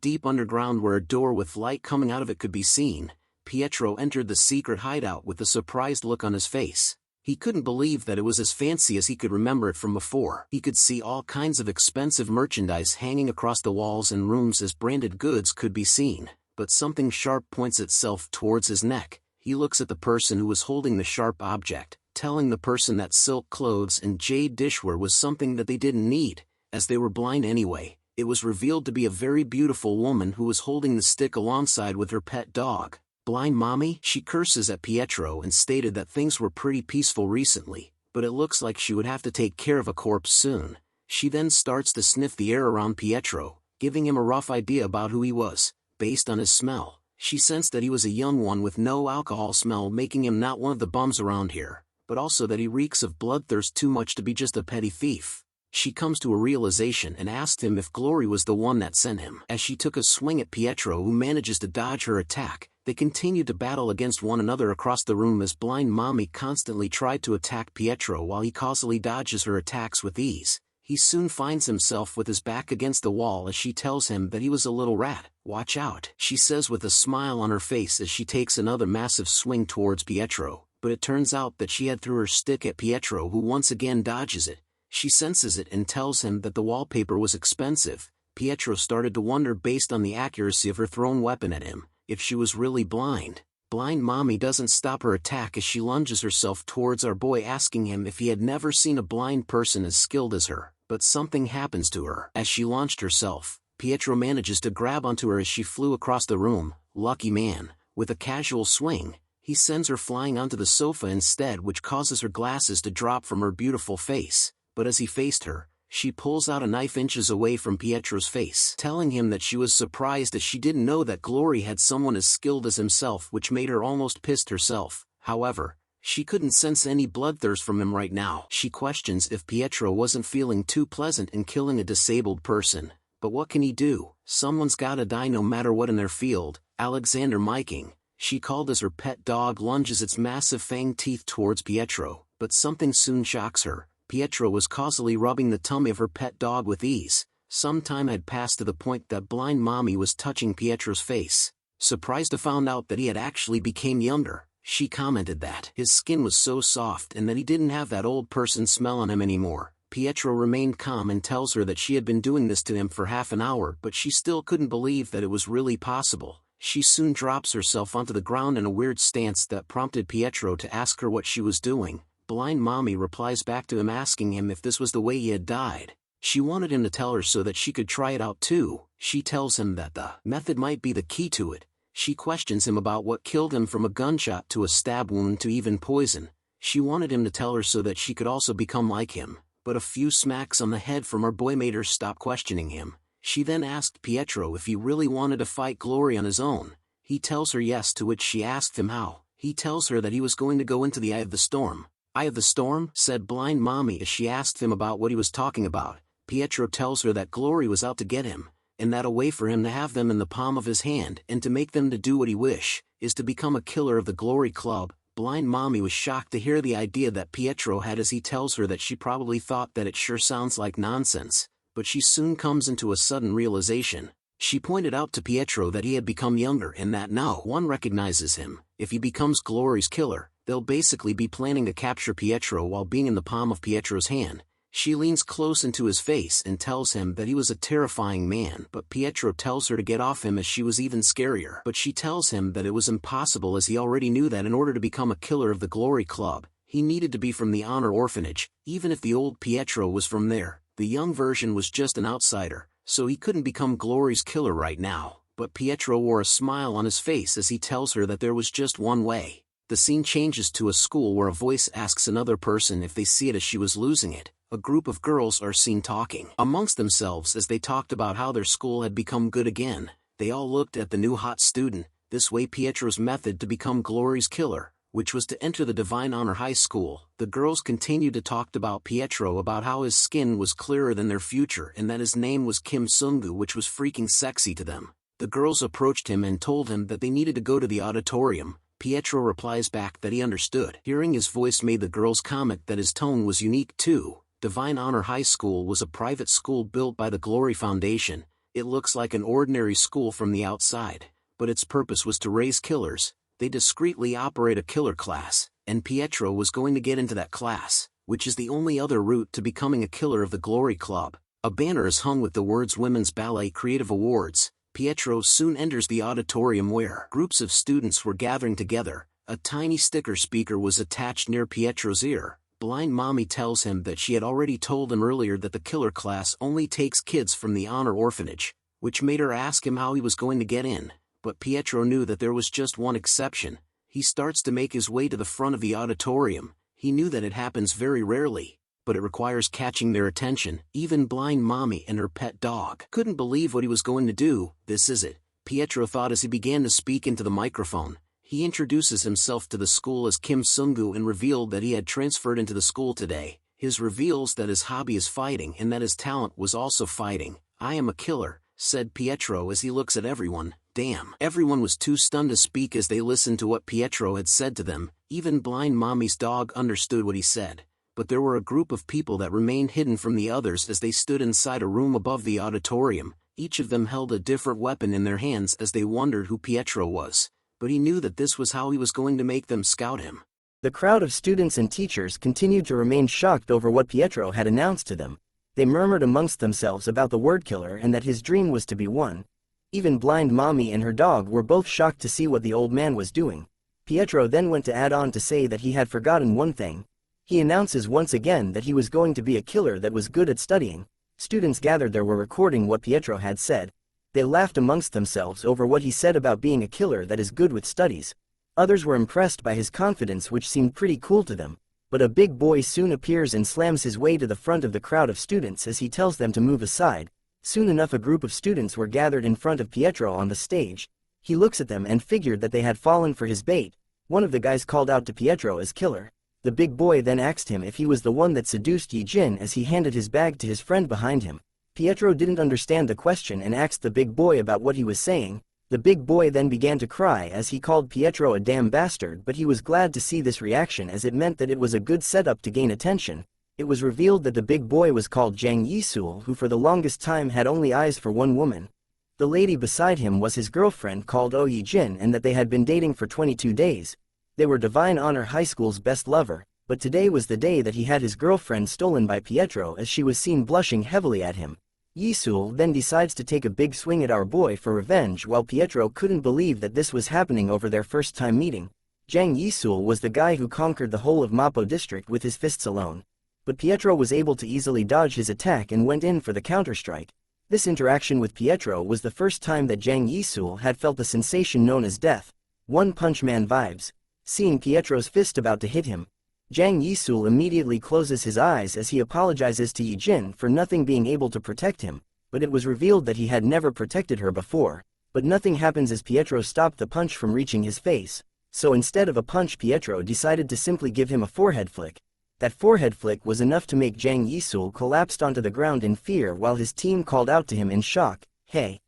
A: deep underground where a door with light coming out of it could be seen. Pietro entered the secret hideout with a surprised look on his face. He couldn't believe that it was as fancy as he could remember it from before. He could see all kinds of expensive merchandise hanging across the walls and rooms as branded goods could be seen. But something sharp points itself towards his neck. He looks at the person who was holding the sharp object, telling the person that silk clothes and jade dishware was something that they didn't need, as they were blind anyway. It was revealed to be a very beautiful woman who was holding the stick alongside with her pet dog. Blind mommy? She curses at Pietro and stated that things were pretty peaceful recently, but it looks like she would have to take care of a corpse soon. She then starts to sniff the air around Pietro, giving him a rough idea about who he was. Based on his smell, she sensed that he was a young one with no alcohol smell, making him not one of the bums around here, but also that he reeks of bloodthirst too much to be just a petty thief. She comes to a realization and asked him if Glory was the one that sent him. As she took a swing at Pietro, who manages to dodge her attack, They continued to battle against one another across the room as blind mommy constantly tried to attack Pietro while he causally dodges her attacks with ease. He soon finds himself with his back against the wall as she tells him that he was a little rat. "Watch out," she says with a smile on her face as she takes another massive swing towards Pietro, but it turns out that she had threw her stick at Pietro, who once again dodges it. She senses it and tells him that the wallpaper was expensive. Pietro started to wonder, based on the accuracy of her thrown weapon at him, if she was really blind. Blind mommy doesn't stop her attack as she lunges herself towards our boy, asking him if he had never seen a blind person as skilled as her. But something happens to her. As she launched herself, Pietro manages to grab onto her as she flew across the room. Lucky man. With a casual swing, he sends her flying onto the sofa instead, which causes her glasses to drop from her beautiful face. But as he faced her, she pulls out a knife inches away from Pietro's face, telling him that she was surprised as she didn't know that Glory had someone as skilled as himself, which made her almost pissed herself. However, she couldn't sense any bloodthirst from him right now. She questions if Pietro wasn't feeling too pleasant in killing a disabled person. But what can he do? Someone's gotta die no matter what in their field. Alexander Miking, she called as her pet dog, lunges its massive fanged teeth towards Pietro, but something soon shocks her. Pietro was causally rubbing the tummy of her pet dog with ease. Some time had passed to the point that blind mommy was touching Pietro's face. Surprised to find out that he had actually become younger, she commented that his skin was so soft and that he didn't have that old person smell on him anymore. Pietro remained calm and tells her that she had been doing this to him for half an hour, but she still couldn't believe that it was really possible. She soon drops herself onto the ground in a weird stance that prompted Pietro to ask her what she was doing. Blind mommy replies back to him, asking him if this was the way he had died. She wanted him to tell her so that she could try it out too. She tells him that the method might be the key to it. She questions him about what killed him, from a gunshot to a stab wound to even poison. She wanted him to tell her so that she could also become like him, but a few smacks on the head from her boy made her stop questioning him. She then asked Pietro if he really wanted to fight Glory on his own. He tells her yes, to which she asked him how. He tells her that he was going to go into the Eye of the Storm. "Eye of the Storm?" said blind mommy as she asked him about what he was talking about. Pietro tells her that Glory was out to get him, and that a way for him to have them in the palm of his hand and to make them to do what he wish is to become a killer of the Glory Club. Blind mommy was shocked to hear the idea that Pietro had, as he tells her that she probably thought that it sure sounds like nonsense, but she soon comes into a sudden realization. She pointed out to Pietro that he had become younger and that no one recognizes him. If he becomes Glory's killer, they'll basically be planning to capture Pietro while being in the palm of Pietro's hand. She leans close into his face and tells him that he was a terrifying man, but Pietro tells her to get off him as she was even scarier. But she tells him that it was impossible, as he already knew that in order to become a killer of the Glory Club, he needed to be from the Honor Orphanage. Even if the old Pietro was from there, the young version was just an outsider, so he couldn't become Glory's killer right now. But Pietro wore a smile on his face as he tells her that there was just one way. The scene changes to a school where a voice asks another person if they see it as she was losing it. A group of girls are seen talking amongst themselves as they talked about how their school had become good again. They all looked at the new hot student. This way Pietro's method to become Glory's killer, which was to enter the Divine Honor High School. The girls continued to talk about Pietro, about how his skin was clearer than their future and that his name was Kim Sungu, which was freaking sexy to them. The girls approached him and told him that they needed to go to the auditorium. Pietro replies back that he understood. Hearing his voice made the girls comment that his tone was unique too. Divine Honor High School was a private school built by the Glory Foundation. It looks like an ordinary school from the outside, but its purpose was to raise killers. They discreetly operate a killer class, and Pietro was going to get into that class, which is the only other route to becoming a killer of the Glory Club. A banner is hung with the words Women's Ballet Creative Awards. Pietro soon enters the auditorium where groups of students were gathering together. A tiny sticker speaker was attached near Pietro's ear. Blind mommy tells him that she had already told him earlier that the killer class only takes kids from the Honor Orphanage, which made her ask him how he was going to get in. But Pietro knew that there was just one exception. He starts to make his way to the front of the auditorium. He knew that it happens very rarely, but it requires catching their attention. Even blind mommy and her pet dog couldn't believe what he was going to do. "This is it," Pietro thought as he began to speak into the microphone. He introduces himself to the school as Kim Sungu and revealed that he had transferred into the school today. His reveals that his hobby is fighting and that his talent was also fighting. "I am a killer," said Pietro as he looks at everyone. Damn. Everyone was too stunned to speak as they listened to what Pietro had said to them. Even blind mommy's dog understood what he said. But there were a group of people that remained hidden from the others as they stood inside a room above the auditorium. Each of them held a different weapon in their hands as they wondered who Pietro was. But he knew that this was how he was going to make them scout him.
B: The crowd of students and teachers continued to remain shocked over what Pietro had announced to them. They murmured amongst themselves about the word killer and that his dream was to be one. Even blind mommy and her dog were both shocked to see what the old man was doing. Pietro then went to add on to say that he had forgotten one thing. He announces once again that he was going to be a killer that was good at studying. Students gathered there were recording what Pietro had said. They laughed amongst themselves over what he said about being a killer that is good with studies. Others were impressed by his confidence, which seemed pretty cool to them. But a big boy soon appears and slams his way to the front of the crowd of students as he tells them to move aside. Soon enough a group of students were gathered in front of Pietro on the stage. He looks at them and figured that they had fallen for his bait. One of the guys called out to Pietro as killer. The big boy then asked him if he was the one that seduced Yi-jin as he handed his bag to his friend behind him. Pietro didn't understand the question and asked the big boy about what he was saying. The big boy then began to cry as he called Pietro a damn bastard, but he was glad to see this reaction as it meant that it was a good setup to gain attention. It was revealed that the big boy was called Jang Yisul, who for the longest time had only eyes for one woman. The lady beside him was his girlfriend called Oh Yi-jin, and that they had been dating for 22 days. They were Divine Honor High School's best lover, but today was the day that he had his girlfriend stolen by Pietro as she was seen blushing heavily at him. Yisul then decides to take a big swing at our boy for revenge, while Pietro couldn't believe that this was happening over their first time meeting. Jang Yisul was the guy who conquered the whole of Mapo district with his fists alone. But Pietro was able to easily dodge his attack and went in for the counter-strike. This interaction with Pietro was the first time that Jang Yisul had felt the sensation known as death. One Punch Man vibes. Seeing Pietro's fist about to hit him, Jang Yisul immediately closes his eyes as he apologizes to Yi-jin for nothing being able to protect him, but it was revealed that he had never protected her before. But nothing happens as Pietro stopped the punch from reaching his face. So instead of a punch, Pietro decided to simply give him a forehead flick. That forehead flick was enough to make Jang Yisul collapse onto the ground in fear while his team called out to him in shock, "Hey!"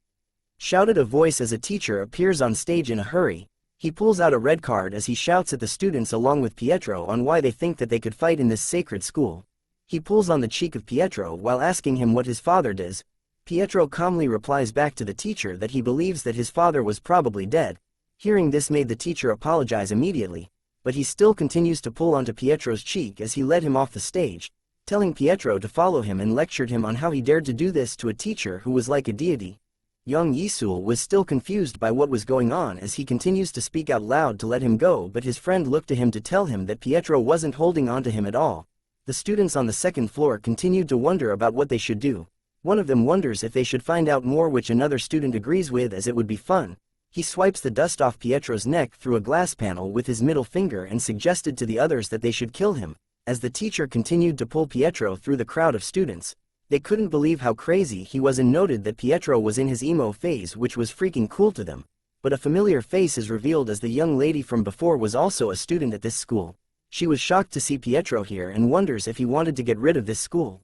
B: shouted a voice as a teacher appears on stage in a hurry. He pulls out a red card as he shouts at the students along with Pietro on why they think that they could fight in this sacred school. He pulls on the cheek of Pietro while asking him what his father does. Pietro calmly replies back to the teacher that he believes that his father was probably dead. Hearing this made the teacher apologize immediately, but he still continues to pull onto Pietro's cheek as he led him off the stage, telling Pietro to follow him, and lectured him on how he dared to do this to a teacher who was like a deity. Young Yisul was still confused by what was going on as he continues to speak out loud to let him go, but his friend looked to him to tell him that Pietro wasn't holding on to him at all. The students on the second floor continued to wonder about what they should do. One of them wonders if they should find out more, which another student agrees with as it would be fun. He swipes the dust off Pietro's neck through a glass panel with his middle finger and suggested to the others that they should kill him. As the teacher continued to pull Pietro through the crowd of students, they couldn't believe how crazy he was and noted that Pietro was in his emo phase, which was freaking cool to them. But a familiar face is revealed as the young lady from before was also a student at this school. She was shocked to see Pietro here and wonders if he wanted to get rid of this school.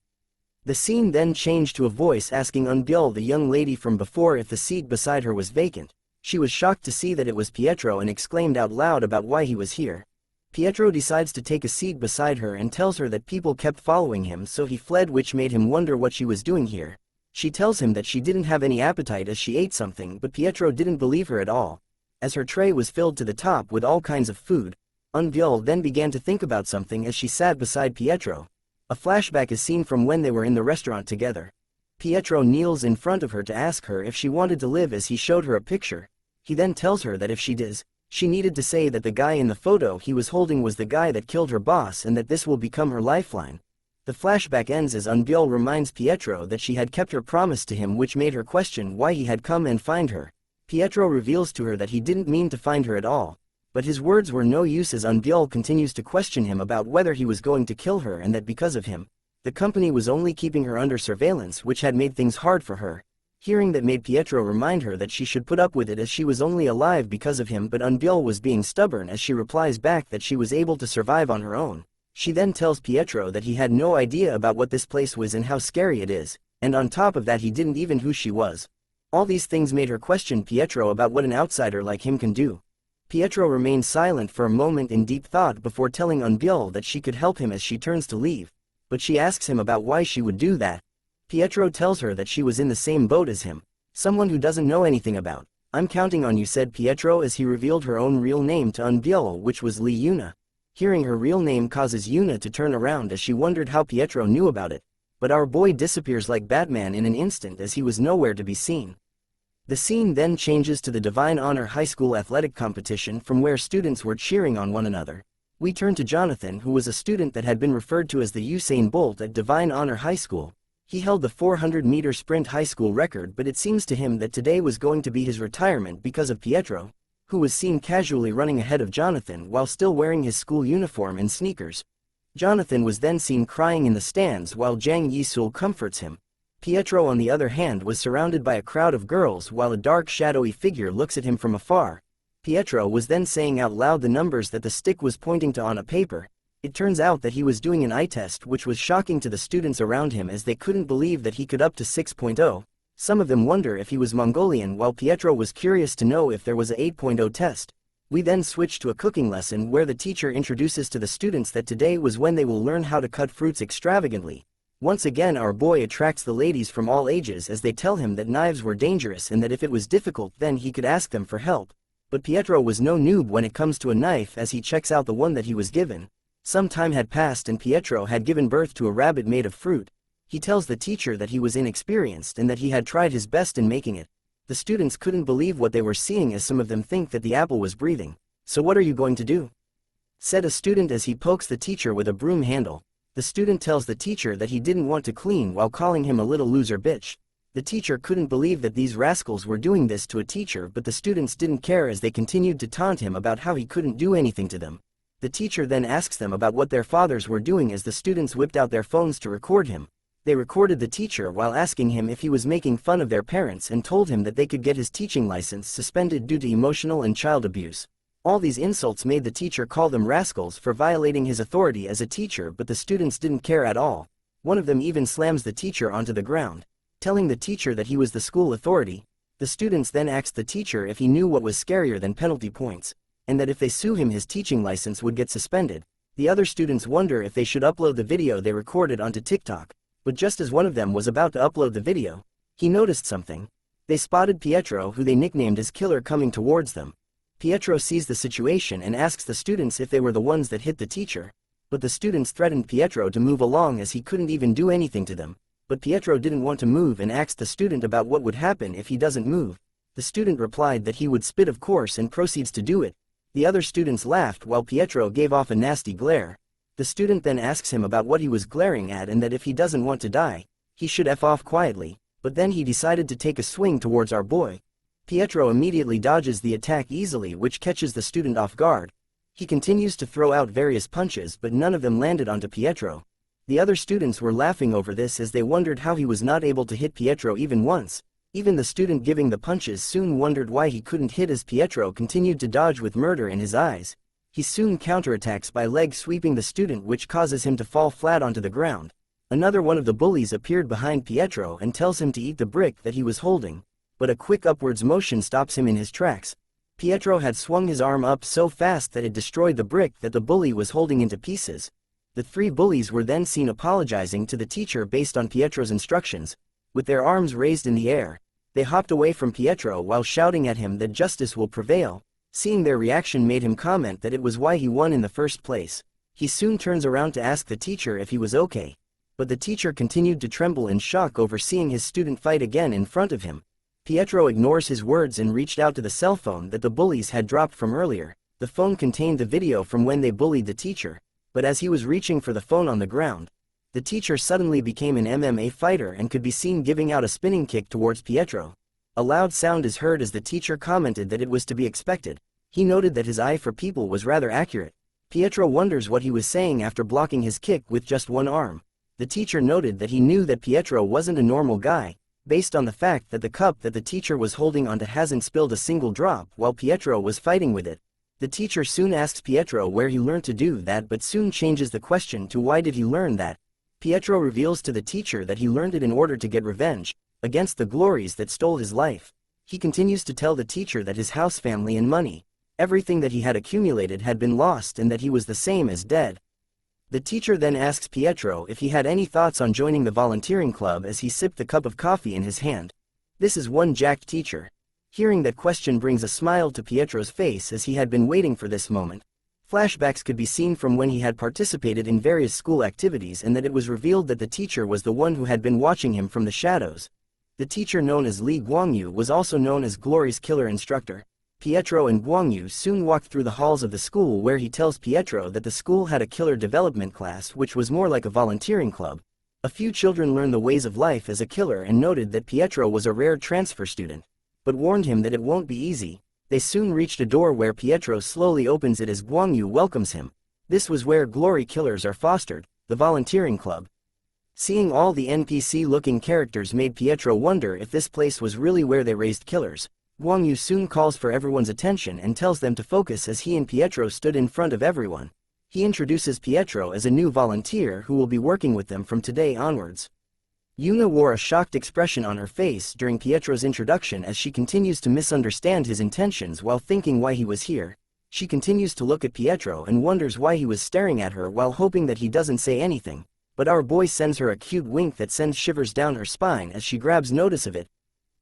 B: The scene then changed to a voice asking Unbyul, the young lady from before, if the seat beside her was vacant. She was shocked to see that it was Pietro and exclaimed out loud about why he was here. Pietro decides to take a seat beside her and tells her that people kept following him, so he fled, which made him wonder what she was doing here. She tells him that she didn't have any appetite as she ate something, but Pietro didn't believe her at all, as her tray was filled to the top with all kinds of food. Unbyul then began to think about something as she sat beside Pietro. A flashback is seen from when they were in the restaurant together. Pietro kneels in front of her to ask her if she wanted to live as he showed her a picture. He then tells her that if she does, she needed to say that the guy in the photo he was holding was the guy that killed her boss and that this will become her lifeline. The flashback ends as Unbyul reminds Pietro that she had kept her promise to him, which made her question why he had come and find her. Pietro reveals to her that he didn't mean to find her at all, but his words were no use as Unbyul continues to question him about whether he was going to kill her and that because of him, the company was only keeping her under surveillance, which had made things hard for her. Hearing that made Pietro remind her that she should put up with it as she was only alive because of him, but Unbyul was being stubborn as she replies back that she was able to survive on her own. She then tells Pietro that he had no idea about what this place was and how scary it is, and on top of that he didn't even who she was. All these things made her question Pietro about what an outsider like him can do. Pietro remains silent for a moment in deep thought before telling Unbiol that she could help him as she turns to leave, but she asks him about why she would do that. Pietro tells her that she was in the same boat as him, someone who doesn't know anything about. "I'm counting on you," said Pietro as he revealed her own real name to Unbiol, which was Lee Yuna. Hearing her real name causes Yuna to turn around as she wondered how Pietro knew about it, but our boy disappears like Batman in an instant as he was nowhere to be seen. The scene then changes to the Divine Honor High School athletic competition from where students were cheering on one another. We turn to Jonathan, who was a student that had been referred to as the Usain Bolt at Divine Honor High School. He held the 400-meter sprint high school record, but it seems to him that today was going to be his retirement because of Pietro, who was seen casually running ahead of Jonathan while still wearing his school uniform and sneakers. Jonathan was then seen crying in the stands while Jang Yisul comforts him. Pietro, on the other hand, was surrounded by a crowd of girls while a dark shadowy figure looks at him from afar. Pietro was then saying out loud the numbers that the stick was pointing to on a paper. It turns out that he was doing an eye test, which was shocking to the students around him as they couldn't believe that he could up to 6.0. Some of them wonder if he was Mongolian, while Pietro was curious to know if there was a 8.0 test. We then switch to a cooking lesson where the teacher introduces to the students that today was when they will learn how to cut fruits extravagantly. Once again, our boy attracts the ladies from all ages as they tell him that knives were dangerous and that if it was difficult then he could ask them for help. But Pietro was no noob when it comes to a knife as he checks out the one that he was given. Some time had passed and Pietro had given birth to a rabbit made of fruit. He tells the teacher that he was inexperienced and that he had tried his best in making it. The students couldn't believe what they were seeing as some of them think that the apple was breathing. "So what are you going to do?" said a student as he pokes the teacher with a broom handle. The student tells the teacher that he didn't want to clean while calling him a little loser bitch. The teacher couldn't believe that these rascals were doing this to a teacher, but the students didn't care as they continued to taunt him about how he couldn't do anything to them. The teacher then asks them about what their fathers were doing as the students whipped out their phones to record him. They recorded the teacher while asking him if he was making fun of their parents and told him that they could get his teaching license suspended due to emotional and child abuse. All these insults made the teacher call them rascals for violating his authority as a teacher, but the students didn't care at all. One of them even slams the teacher onto the ground, telling the teacher that he was the school authority. The students then asked the teacher if he knew what was scarier than penalty points, and that if they sue him his teaching license would get suspended. The other students wonder if they should upload the video they recorded onto TikTok, but just as one of them was about to upload the video, he noticed something. They spotted Pietro, who they nicknamed as Killer, coming towards them. Pietro sees the situation and asks the students if they were the ones that hit the teacher, but the students threatened Pietro to move along as he couldn't even do anything to them. But Pietro didn't want to move and asked the student about what would happen if he doesn't move. The student replied that he would spit, of course, and proceeds to do it. The other students laughed while Pietro gave off a nasty glare. The student then asks him about what he was glaring at and that if he doesn't want to die, he should F off quietly, but then he decided to take a swing towards our boy. Pietro immediately dodges the attack easily, which catches the student off guard. He continues to throw out various punches, but none of them landed onto Pietro. The other students were laughing over this as they wondered how he was not able to hit Pietro even once. Even the student giving the punches soon wondered why he couldn't hit as Pietro continued to dodge with murder in his eyes. He soon counterattacks by leg sweeping the student, which causes him to fall flat onto the ground. Another one of the bullies appeared behind Pietro and tells him to eat the brick that he was holding, but a quick upwards motion stops him in his tracks. Pietro had swung his arm up so fast that it destroyed the brick that the bully was holding into pieces. The three bullies were then seen apologizing to the teacher based on Pietro's instructions. With their arms raised in the air, they hopped away from Pietro while shouting at him that justice will prevail. Seeing their reaction made him comment that it was why he won in the first place. He soon turns around to ask the teacher if he was okay, but the teacher continued to tremble in shock over seeing his student fight again in front of him. Pietro ignores his words and reached out to the cell phone that the bullies had dropped from earlier. The phone contained the video from when they bullied the teacher, but as he was reaching for the phone on the ground, the teacher suddenly became an MMA fighter and could be seen giving out a spinning kick towards Pietro. A loud sound is heard as the teacher commented that it was to be expected. He noted that his eye for people was rather accurate. Pietro wonders what he was saying after blocking his kick with just one arm. The teacher noted that he knew that Pietro wasn't a normal guy, based on the fact that the cup that the teacher was holding onto hasn't spilled a single drop while Pietro was fighting with it. The teacher soon asks Pietro where he learned to do that, but soon changes the question to why did he learn that. Pietro reveals to the teacher that he learned it in order to get revenge. against the glories that stole his life. He continues to tell the teacher that his house, family and money, everything that he had accumulated had been lost and that he was the same as dead. The teacher then asks Pietro if he had any thoughts on joining the volunteering club as he sipped the cup of coffee in his hand. This is one jacked teacher. Hearing that question brings a smile to Pietro's face as he had been waiting for this moment. Flashbacks could be seen from when he had participated in various school activities and that it was revealed that the teacher was the one who had been watching him from the shadows. The teacher, known as Li Guangyu, was also known as Glory's killer instructor. Pietro and Guangyu soon walked through the halls of the school where he tells Pietro that the school had a killer development class which was more like a volunteering club. A few children learned the ways of life as a killer and noted that Pietro was a rare transfer student, but warned him that it won't be easy. They soon reached a door where Pietro slowly opens it as Guangyu welcomes him. This was where glory killers are fostered, the volunteering club. Seeing all the NPC-looking characters made Pietro wonder if this place was really where they raised killers. Guangyu soon calls for everyone's attention and tells them to focus as he and Pietro stood in front of everyone. He introduces Pietro as a new volunteer who will be working with them from today onwards. Yuna wore a shocked expression on her face during Pietro's introduction as she continues to misunderstand his intentions while thinking why he was here. She continues to look at Pietro and wonders why he was staring at her while hoping that he doesn't say anything, but our boy sends her a cute wink that sends shivers down her spine as she grabs notice of it.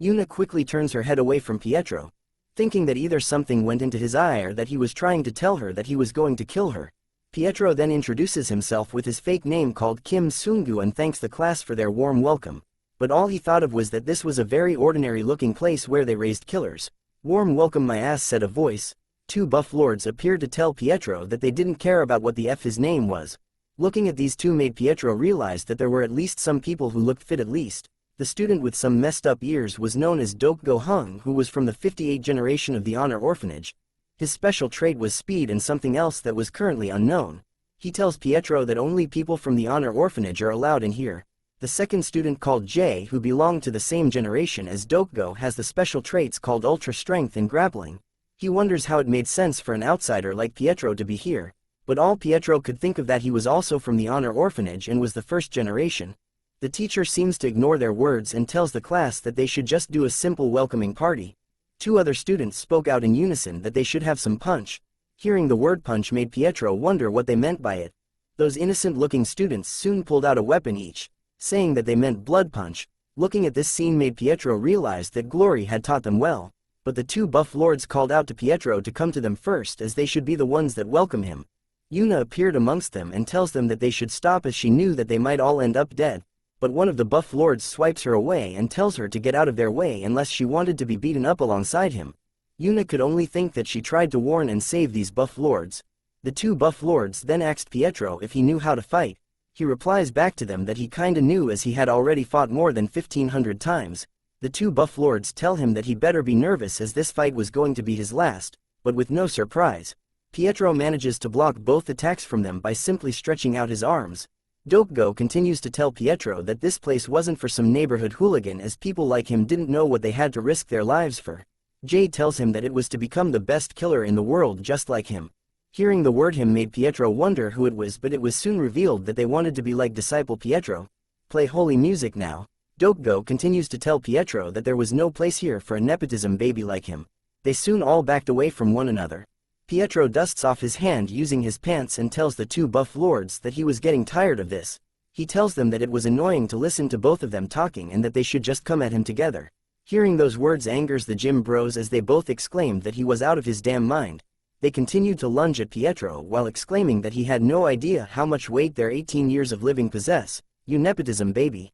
B: Yuna quickly turns her head away from Pietro, thinking that either something went into his eye or that he was trying to tell her that he was going to kill her. Pietro then introduces himself with his fake name called Kim Sungu and thanks the class for their warm welcome, but all he thought of was that this was a very ordinary-looking place where they raised killers. "Warm welcome my ass," said a voice. Two buff lords appeared to tell Pietro that they didn't care about what the F his name was. Looking at these two made Pietro realize that there were at least some people who looked fit at least. The student with some messed up ears was known as Dokgo Hung, who was from the 58th generation of the Honor Orphanage. His special trait was speed and something else that was currently unknown. He tells Pietro that only people from the Honor Orphanage are allowed in here. The second student, called Jay, who belonged to the same generation as Dokgo, has the special traits called Ultra Strength and Grappling. He wonders how it made sense for an outsider like Pietro to be here, but all Pietro could think of that he was also from the Honor Orphanage and was the first generation. The teacher seems to ignore their words and tells the class that they should just do a simple welcoming party. Two other students spoke out in unison that they should have some punch. Hearing the word punch made Pietro wonder what they meant by it. Those innocent-looking students soon pulled out a weapon each, saying that they meant blood punch. Looking at this scene made Pietro realize that Glory had taught them well, but the two buff lords called out to Pietro to come to them first as they should be the ones that welcome him. Yuna appeared amongst them and tells them that they should stop as she knew that they might all end up dead. But one of the buff lords swipes her away and tells her to get out of their way unless she wanted to be beaten up alongside him. Yuna could only think that she tried to warn and save these buff lords. The two buff lords then asked Pietro if he knew how to fight. He replies back to them that he kinda knew as he had already fought more than 1,500 times. The two buff lords tell him that he better be nervous as this fight was going to be his last, but with no surprise. Pietro manages to block both attacks from them by simply stretching out his arms. Dokgo continues to tell Pietro that this place wasn't for some neighborhood hooligan as people like him didn't know what they had to risk their lives for. Jay tells him that it was to become the best killer in the world just like him. Hearing the word him made Pietro wonder who it was, but it was soon revealed that they wanted to be like disciple Pietro. Play holy music now. Dokgo continues to tell Pietro that there was no place here for a nepotism baby like him. They soon all backed away from one another. Pietro dusts off his hand using his pants and tells the two buff lords that he was getting tired of this. He tells them that it was annoying to listen to both of them talking and that they should just come at him together. Hearing those words angers the gym bros as they both exclaimed that he was out of his damn mind. They continued to lunge at Pietro while exclaiming that he had no idea how much weight their 18 years of living possess. "You nepotism baby."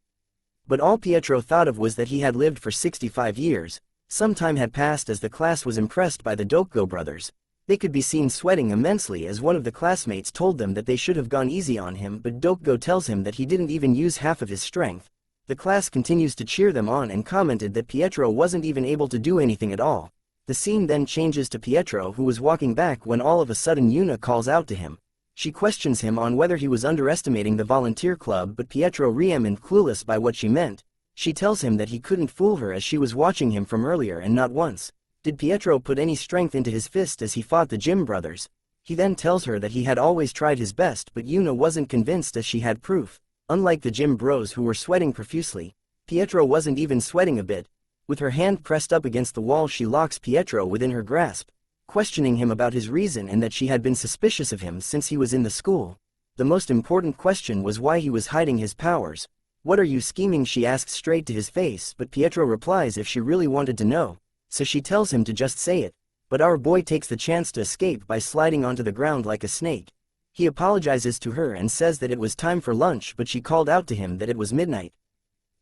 B: But all Pietro thought of was that he had lived for 65 years. Some time had passed as the class was impressed by the Dokgo brothers. They could be seen sweating immensely as one of the classmates told them that they should have gone easy on him, but Dokgo tells him that he didn't even use half of his strength. The class continues to cheer them on and commented that Pietro wasn't even able to do anything at all. The scene then changes to Pietro, who was walking back when all of a sudden Yuna calls out to him. She questions him on whether he was underestimating the volunteer club, but Pietro remained clueless by what she meant. She tells him that he couldn't fool her as she was watching him from earlier and not once did Pietro put any strength into his fist as he fought the gym brothers. He then tells her that he had always tried his best, but Yuna wasn't convinced as she had proof. Unlike the gym bros who were sweating profusely, Pietro wasn't even sweating a bit. With her hand pressed up against the wall, she locks Pietro within her grasp, questioning him about his reason and that she had been suspicious of him since he was in the school. The most important question was why he was hiding his powers. "What are you scheming?" she asks straight to his face, but Pietro replies if she really wanted to know, so she tells him to just say it. But our boy takes the chance to escape by sliding onto the ground like a snake. He apologizes to her and says that it was time for lunch, but she called out to him that it was midnight.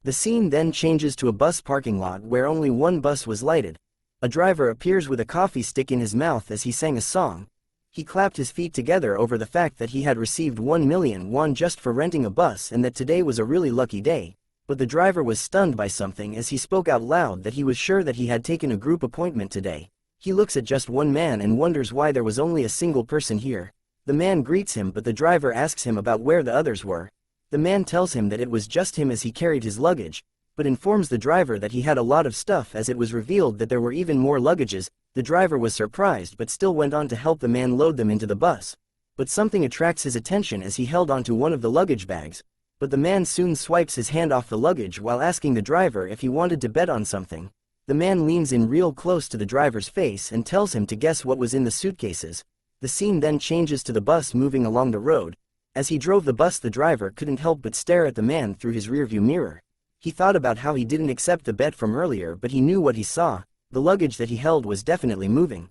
B: The scene then changes to a bus parking lot where only one bus was lighted. A driver appears with a coffee stick in his mouth as he sang a song. He clapped his feet together over the fact that he had received 1 million won just for renting a bus and that today was a really lucky day. But the driver was stunned by something as he spoke out loud that he was sure that he had taken a group appointment today. He looks at just one man and wonders why there was only a single person here. The man greets him, but the driver asks him about where the others were. The man tells him that it was just him as he carried his luggage, but informs the driver that he had a lot of stuff as it was revealed that there were even more luggages. The driver was surprised but still went on to help the man load them into the bus. But something attracts his attention as he held onto one of the luggage bags. But the man soon swipes his hand off the luggage while asking the driver if he wanted to bet on something. The man leans in real close to the driver's face and tells him to guess what was in the suitcases. The scene then changes to the bus moving along the road. As he drove the bus, the driver couldn't help but stare at the man through his rearview mirror. He thought about how he didn't accept the bet from earlier, but he knew what he saw. The luggage that he held was definitely moving.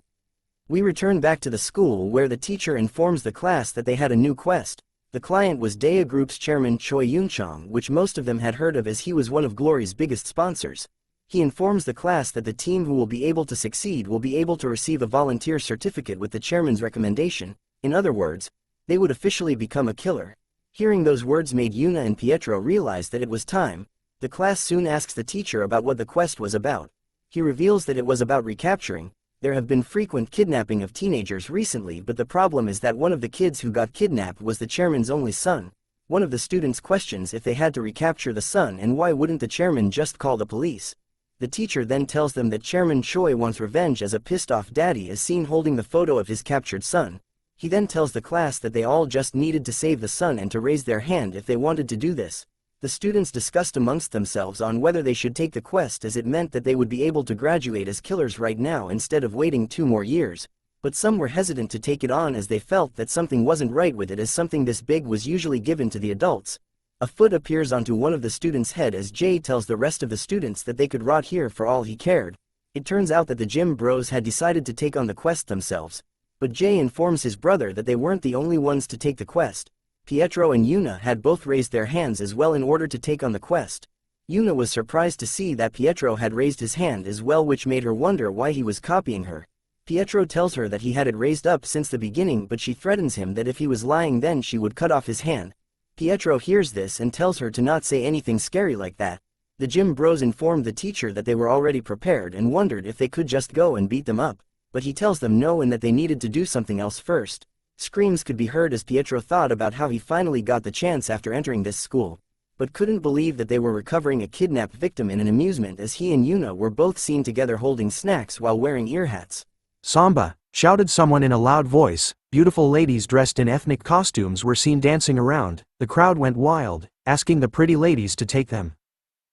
B: We return back to the school where the teacher informs the class that they had a new quest. The client was Daya Group's chairman Choi Yoon-chong, which most of them had heard of as he was one of Glory's biggest sponsors. He informs the class that the team who will be able to succeed will be able to receive a volunteer certificate with the chairman's recommendation. In other words, they would officially become a killer. Hearing those words made Yuna and Pietro realize that it was time. The class soon asks the teacher about what the quest was about. He reveals that it was about recapturing. There have been frequent kidnapping of teenagers recently, but the problem is that one of the kids who got kidnapped was the chairman's only son. One of the students questions if they had to recapture the son and why wouldn't the chairman just call the police. The teacher then tells them that Chairman Choi wants revenge as a pissed-off daddy is seen holding the photo of his captured son. He then tells the class that they all just needed to save the son and to raise their hand if they wanted to do this. The students discussed amongst themselves on whether they should take the quest as it meant that they would be able to graduate as killers right now instead of waiting 2 more years. But some were hesitant to take it on as they felt that something wasn't right with it, as something this big was usually given to the adults. A foot appears onto one of the students' head as Jay tells the rest of the students that they could rot here for all he cared. It turns out that the gym bros had decided to take on the quest themselves. But Jay informs his brother that they weren't the only ones to take the quest. Pietro and Yuna had both raised their hands as well in order to take on the quest. Yuna was surprised to see that Pietro had raised his hand as well, which made her wonder why he was copying her. Pietro tells her that he had it raised up since the beginning, but she threatens him that if he was lying then she would cut off his hand. Pietro hears this and tells her to not say anything scary like that. The gym bros informed the teacher that they were already prepared and wondered if they could just go and beat them up, but he tells them no and that they needed to do something else first. Screams could be heard as Pietro thought about how he finally got the chance after entering this school, but couldn't believe that they were recovering a kidnapped victim in an amusement, as he and Yuna were both seen together holding snacks while wearing ear hats.
C: "Samba!" shouted someone in a loud voice. Beautiful ladies dressed in ethnic costumes were seen dancing around. The crowd went wild, asking the pretty ladies to take them.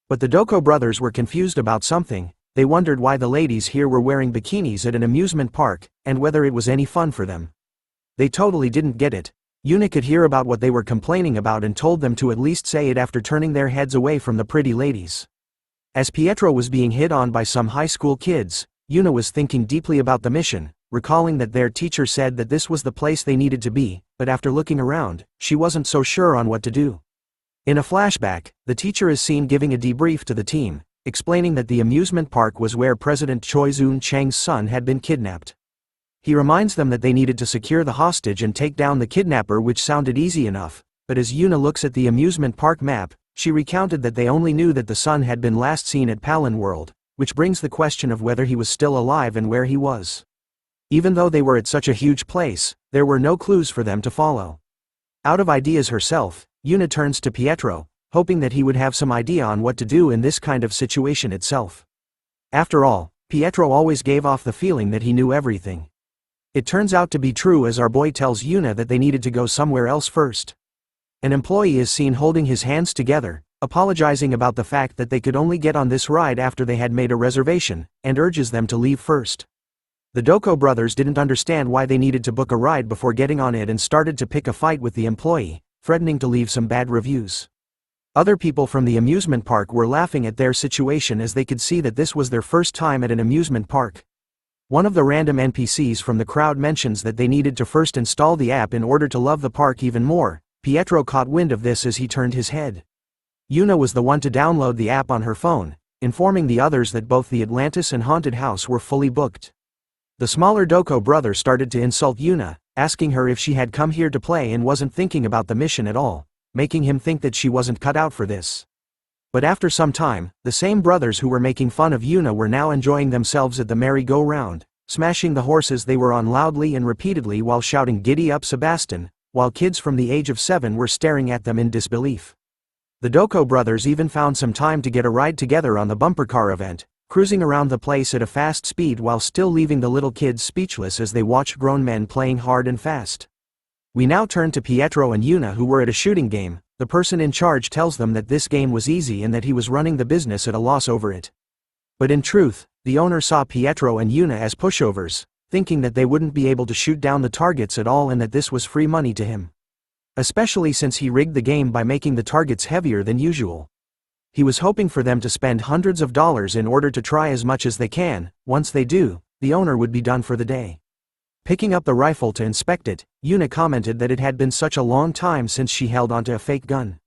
C: But the Doko brothers were confused about something. They wondered why the ladies here were wearing bikinis at an amusement park, and whether it was any fun for them. They totally didn't get it. Yuna could hear about what they were complaining about and told them to at least say it after turning their heads away from the pretty ladies. As Pietro was being hit on by some high school kids, Yuna was thinking deeply about the mission, recalling that their teacher said that this was the place they needed to be, but after looking around, she wasn't so sure on what to do. In a flashback, the teacher is seen giving a debrief to the team, explaining that the amusement park was where President Choi Soon-chang's son had been kidnapped. He reminds them that they needed to secure the hostage and take down the kidnapper, which sounded easy enough, but as Yuna looks at the amusement park map, she recounted that they only knew that the son had been last seen at Palin World, which brings the question of whether he was still alive and where he was. Even though they were at such a huge place, there were no clues for them to follow. Out of ideas herself, Yuna turns to Pietro, hoping that he would have some idea on what to do in this kind of situation itself. After all, Pietro always gave off the feeling that he knew everything. It turns out to be true as our boy tells Yuna that they needed to go somewhere else first. An employee is seen holding his hands together, apologizing about the fact that they could only get on this ride after they had made a reservation, and urges them to leave first. The Doko brothers didn't understand why they needed to book a ride before getting on it and started to pick a fight with the employee, threatening to leave some bad reviews. Other people from the amusement park were laughing at their situation as they could see that this was their first time at an amusement park. One of the random NPCs from the crowd mentions that they needed to first install the app in order to love the park even more. Pietro caught wind of this as he turned his head. Yuna was the one to download the app on her phone, informing the others that both the Atlantis and haunted house were fully booked. The smaller Doko brother started to insult Yuna, asking her if she had come here to play and wasn't thinking about the mission at all, making him think that she wasn't cut out for this. But after some time, the same brothers who were making fun of Yuna were now enjoying themselves at the merry-go-round, smashing the horses they were on loudly and repeatedly while shouting "Giddy up Sebastian," while kids from the age of 7 were staring at them in disbelief. The Doko brothers even found some time to get a ride together on the bumper car event, cruising around the place at a fast speed while still leaving the little kids speechless as they watched grown men playing hard and fast. We now turn to Pietro and Yuna, who were at a shooting game. The person in charge tells them that this game was easy and that he was running the business at a loss over it. But in truth, the owner saw Pietro and Yuna as pushovers, thinking that they wouldn't be able to shoot down the targets at all and that this was free money to him. Especially since he rigged the game by making the targets heavier than usual. He was hoping for them to spend hundreds of dollars in order to try as much as they can. Once they do, the owner would be done for the day. Picking up the rifle to inspect it, Yuna commented that it had been such a long time since she held onto a fake gun.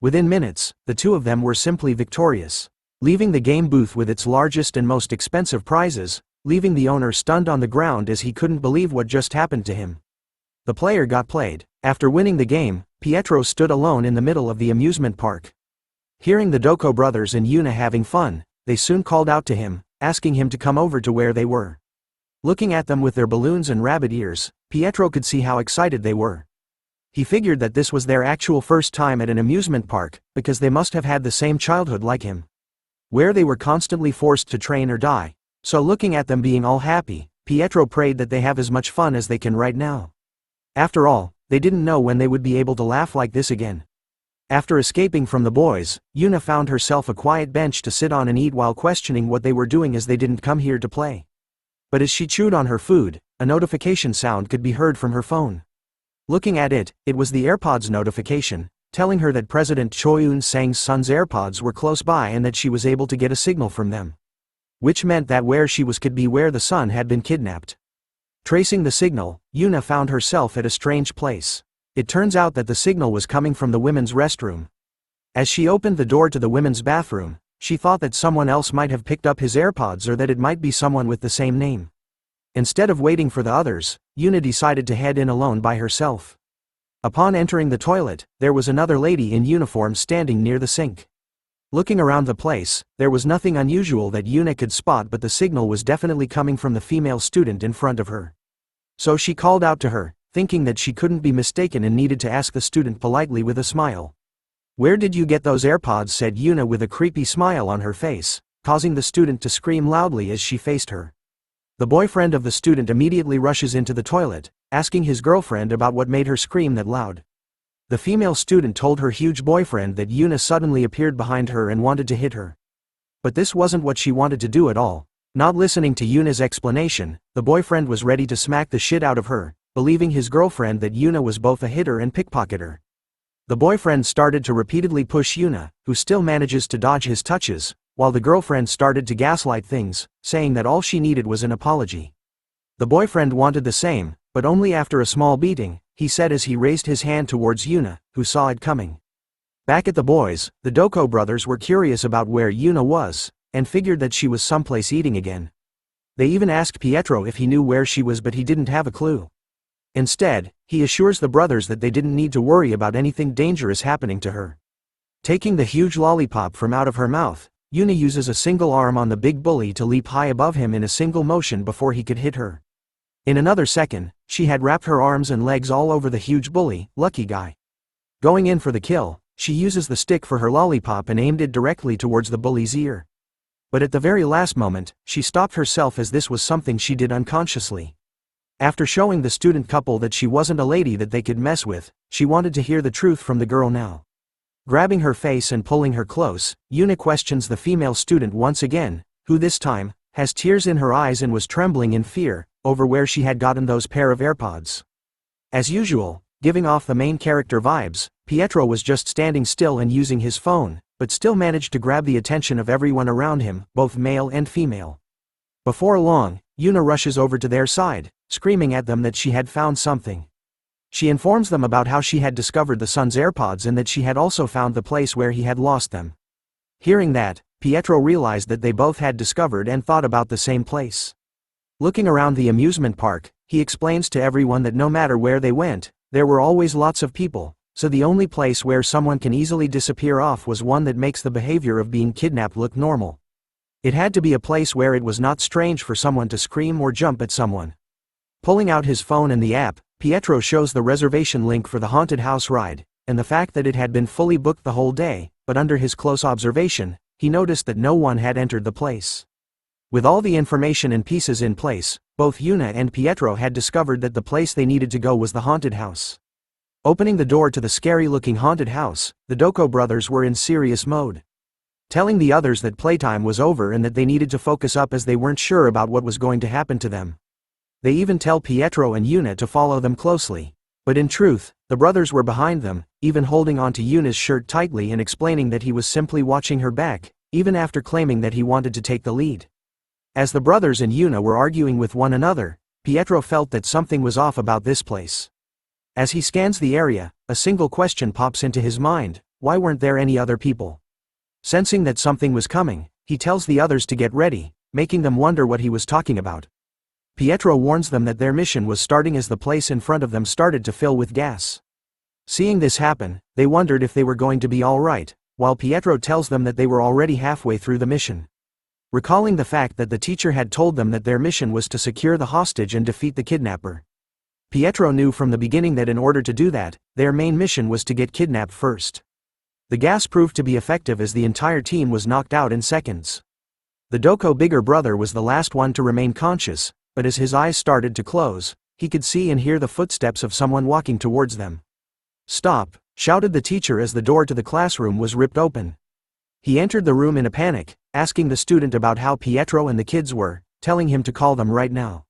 C: Within minutes, the two of them were simply victorious, leaving the game booth with its largest and most expensive prizes, leaving the owner stunned on the ground as he couldn't believe what just happened to him. The player got played. After winning the game, Pietro stood alone in the middle of the amusement park. Hearing the Doko brothers and Yuna having fun, they soon called out to him, asking him to come over to where they were. Looking at them with their balloons and rabbit ears, Pietro could see how excited they were. He figured that this was their actual first time at an amusement park, because they must have had the same childhood like him, where they were constantly forced to train or die. So looking at them being all happy, Pietro prayed that they have as much fun as they can right now. After all, they didn't know when they would be able to laugh like this again. After escaping from the boys, Yuna found herself a quiet bench to sit on and eat while questioning what they were doing as they didn't come here to play. But as she chewed on her food, a notification sound could be heard from her phone. Looking at it, it was the AirPods notification, telling her that President Choi Eun-sang's son's AirPods were close by and that she was able to get a signal from them. Which meant that where she was could be where the son had been kidnapped. Tracing the signal, Yuna found herself at a strange place. It turns out that the signal was coming from the women's restroom. As she opened the door to the women's bathroom, she thought that someone else might have picked up his AirPods or that it might be someone with the same name. Instead of waiting for the others, Yuna decided to head in alone by herself. Upon entering the toilet, there was another lady in uniform standing near the sink. Looking around the place, there was nothing unusual that Yuna could spot, but the signal was definitely coming from the female student in front of her. So she called out to her, thinking that she couldn't be mistaken and needed to ask the student politely with a smile. "Where did you get those AirPods?" said Yuna with a creepy smile on her face, causing the student to scream loudly as she faced her. The boyfriend of the student immediately rushes into the toilet, asking his girlfriend about what made her scream that loud. The female student told her huge boyfriend that Yuna suddenly appeared behind her and wanted to hit her. But this wasn't what she wanted to do at all. Not listening to Yuna's explanation, the boyfriend was ready to smack the shit out of her, believing his girlfriend that Yuna was both a hitter and pickpocketer. The boyfriend started to repeatedly push Yuna, who still manages to dodge his touches, while the girlfriend started to gaslight things, saying that all she needed was an apology. The boyfriend wanted the same, but only after a small beating, he said as he raised his hand towards Yuna, who saw it coming. Back at the boys, the Doko brothers were curious about where Yuna was, and figured that she was someplace eating again. They even asked Pietro if he knew where she was, but he didn't have a clue. Instead, he assures the brothers that they didn't need to worry about anything dangerous happening to her. Taking the huge lollipop from out of her mouth, Yuna uses a single arm on the big bully to leap high above him in a single motion before he could hit her. In another second, she had wrapped her arms and legs all over the huge bully, lucky guy. Going in for the kill, she uses the stick for her lollipop and aimed it directly towards the bully's ear. But at the very last moment, she stopped herself as this was something she did unconsciously. After showing the student couple that she wasn't a lady that they could mess with, she wanted to hear the truth from the girl now. Grabbing her face and pulling her close, Yuna questions the female student once again, who this time has tears in her eyes and was trembling in fear over where she had gotten those pair of AirPods. As usual, giving off the main character vibes, Pietro was just standing still and using his phone, but still managed to grab the attention of everyone around him, both male and female. Before long, Yuna rushes over to their side, screaming at them that she had found something. She informs them about how she had discovered the son's AirPods and that she had also found the place where he had lost them. Hearing that, Pietro realized that they both had discovered and thought about the same place. Looking around the amusement park, he explains to everyone that no matter where they went, there were always lots of people, so the only place where someone can easily disappear off was one that makes the behavior of being kidnapped look normal. It had to be a place where it was not strange for someone to scream or jump at someone. Pulling out his phone and the app, Pietro shows the reservation link for the haunted house ride, and the fact that it had been fully booked the whole day, but under his close observation, he noticed that no one had entered the place. With all the information and pieces in place, both Yuna and Pietro had discovered that the place they needed to go was the haunted house. Opening the door to the scary-looking haunted house, the Doko brothers were in serious mode. Telling the others that playtime was over and that they needed to focus up as they weren't sure about what was going to happen to them. They even tell Pietro and Yuna to follow them closely. But in truth, the brothers were behind them, even holding onto Yuna's shirt tightly and explaining that he was simply watching her back, even after claiming that he wanted to take the lead. As the brothers and Yuna were arguing with one another, Pietro felt that something was off about this place. As he scans the area, a single question pops into his mind: why weren't there any other people? Sensing that something was coming, he tells the others to get ready, making them wonder what he was talking about. Pietro warns them that their mission was starting as the place in front of them started to fill with gas. Seeing this happen, they wondered if they were going to be alright, while Pietro tells them that they were already halfway through the mission. Recalling the fact that the teacher had told them that their mission was to secure the hostage and defeat the kidnapper. Pietro knew from the beginning that in order to do that, their main mission was to get kidnapped first. The gas proved to be effective as the entire team was knocked out in seconds. The Doko bigger brother was the last one to remain conscious, but as his eyes started to close, he could see and hear the footsteps of someone walking towards them. "Stop!" shouted the teacher as the door to the classroom was ripped open. He entered the room in a panic, asking the student about how Pietro and the kids were, telling him to call them right now.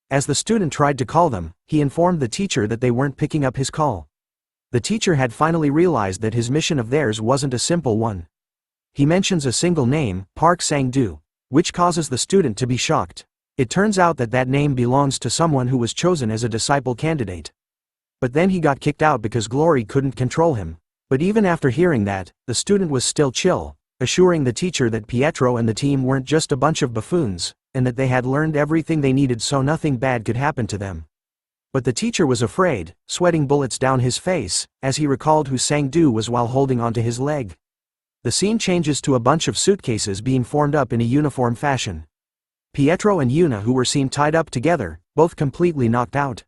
C: As the student tried to call them, he informed the teacher that they weren't picking up his call. The teacher had finally realized that his mission of theirs wasn't a simple one. He mentions a single name, Park Sang-do, which causes the student to be shocked. It turns out that that name belongs to someone who was chosen as a disciple candidate. But then he got kicked out because Glory couldn't control him. But even after hearing that, the student was still chill, assuring the teacher that Pietro and the team weren't just a bunch of buffoons, and that they had learned everything they needed so nothing bad could happen to them. But the teacher was afraid, sweating bullets down his face, as he recalled who Sang-do was while holding onto his leg. The scene changes to a bunch of suitcases being formed up in a uniform fashion. Pietro and Yuna, who were seen tied up together, both completely knocked out.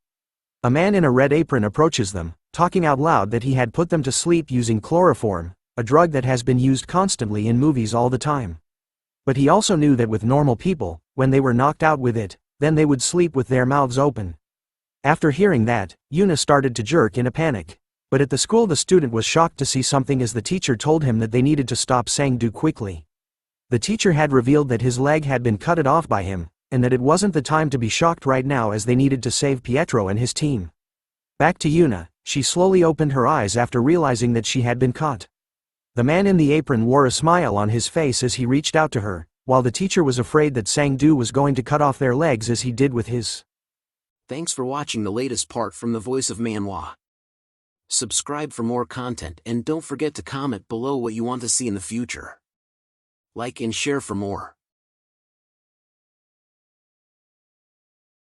C: A man in a red apron approaches them, talking out loud that he had put them to sleep using chloroform, a drug that has been used constantly in movies all the time. But he also knew that with normal people, when they were knocked out with it, then they would sleep with their mouths open. After hearing that, Yuna started to jerk in a panic. But at the school the student was shocked to see something as the teacher told him that they needed to stop Sang-do quickly. The teacher had revealed that his leg had been cut off by him, and that it wasn't the time to be shocked right now as they needed to save Pietro and his team. Back to Yuna, she slowly opened her eyes after realizing that she had been caught. The man in the apron wore a smile on his face as he reached out to her, while the teacher was afraid that Sang-do was going to cut off their legs as he did with his.
A: Thanks for watching the latest part from the voice of Manhwa. Subscribe for more content and don't forget to comment below what you want to see in the future. Like and share for more.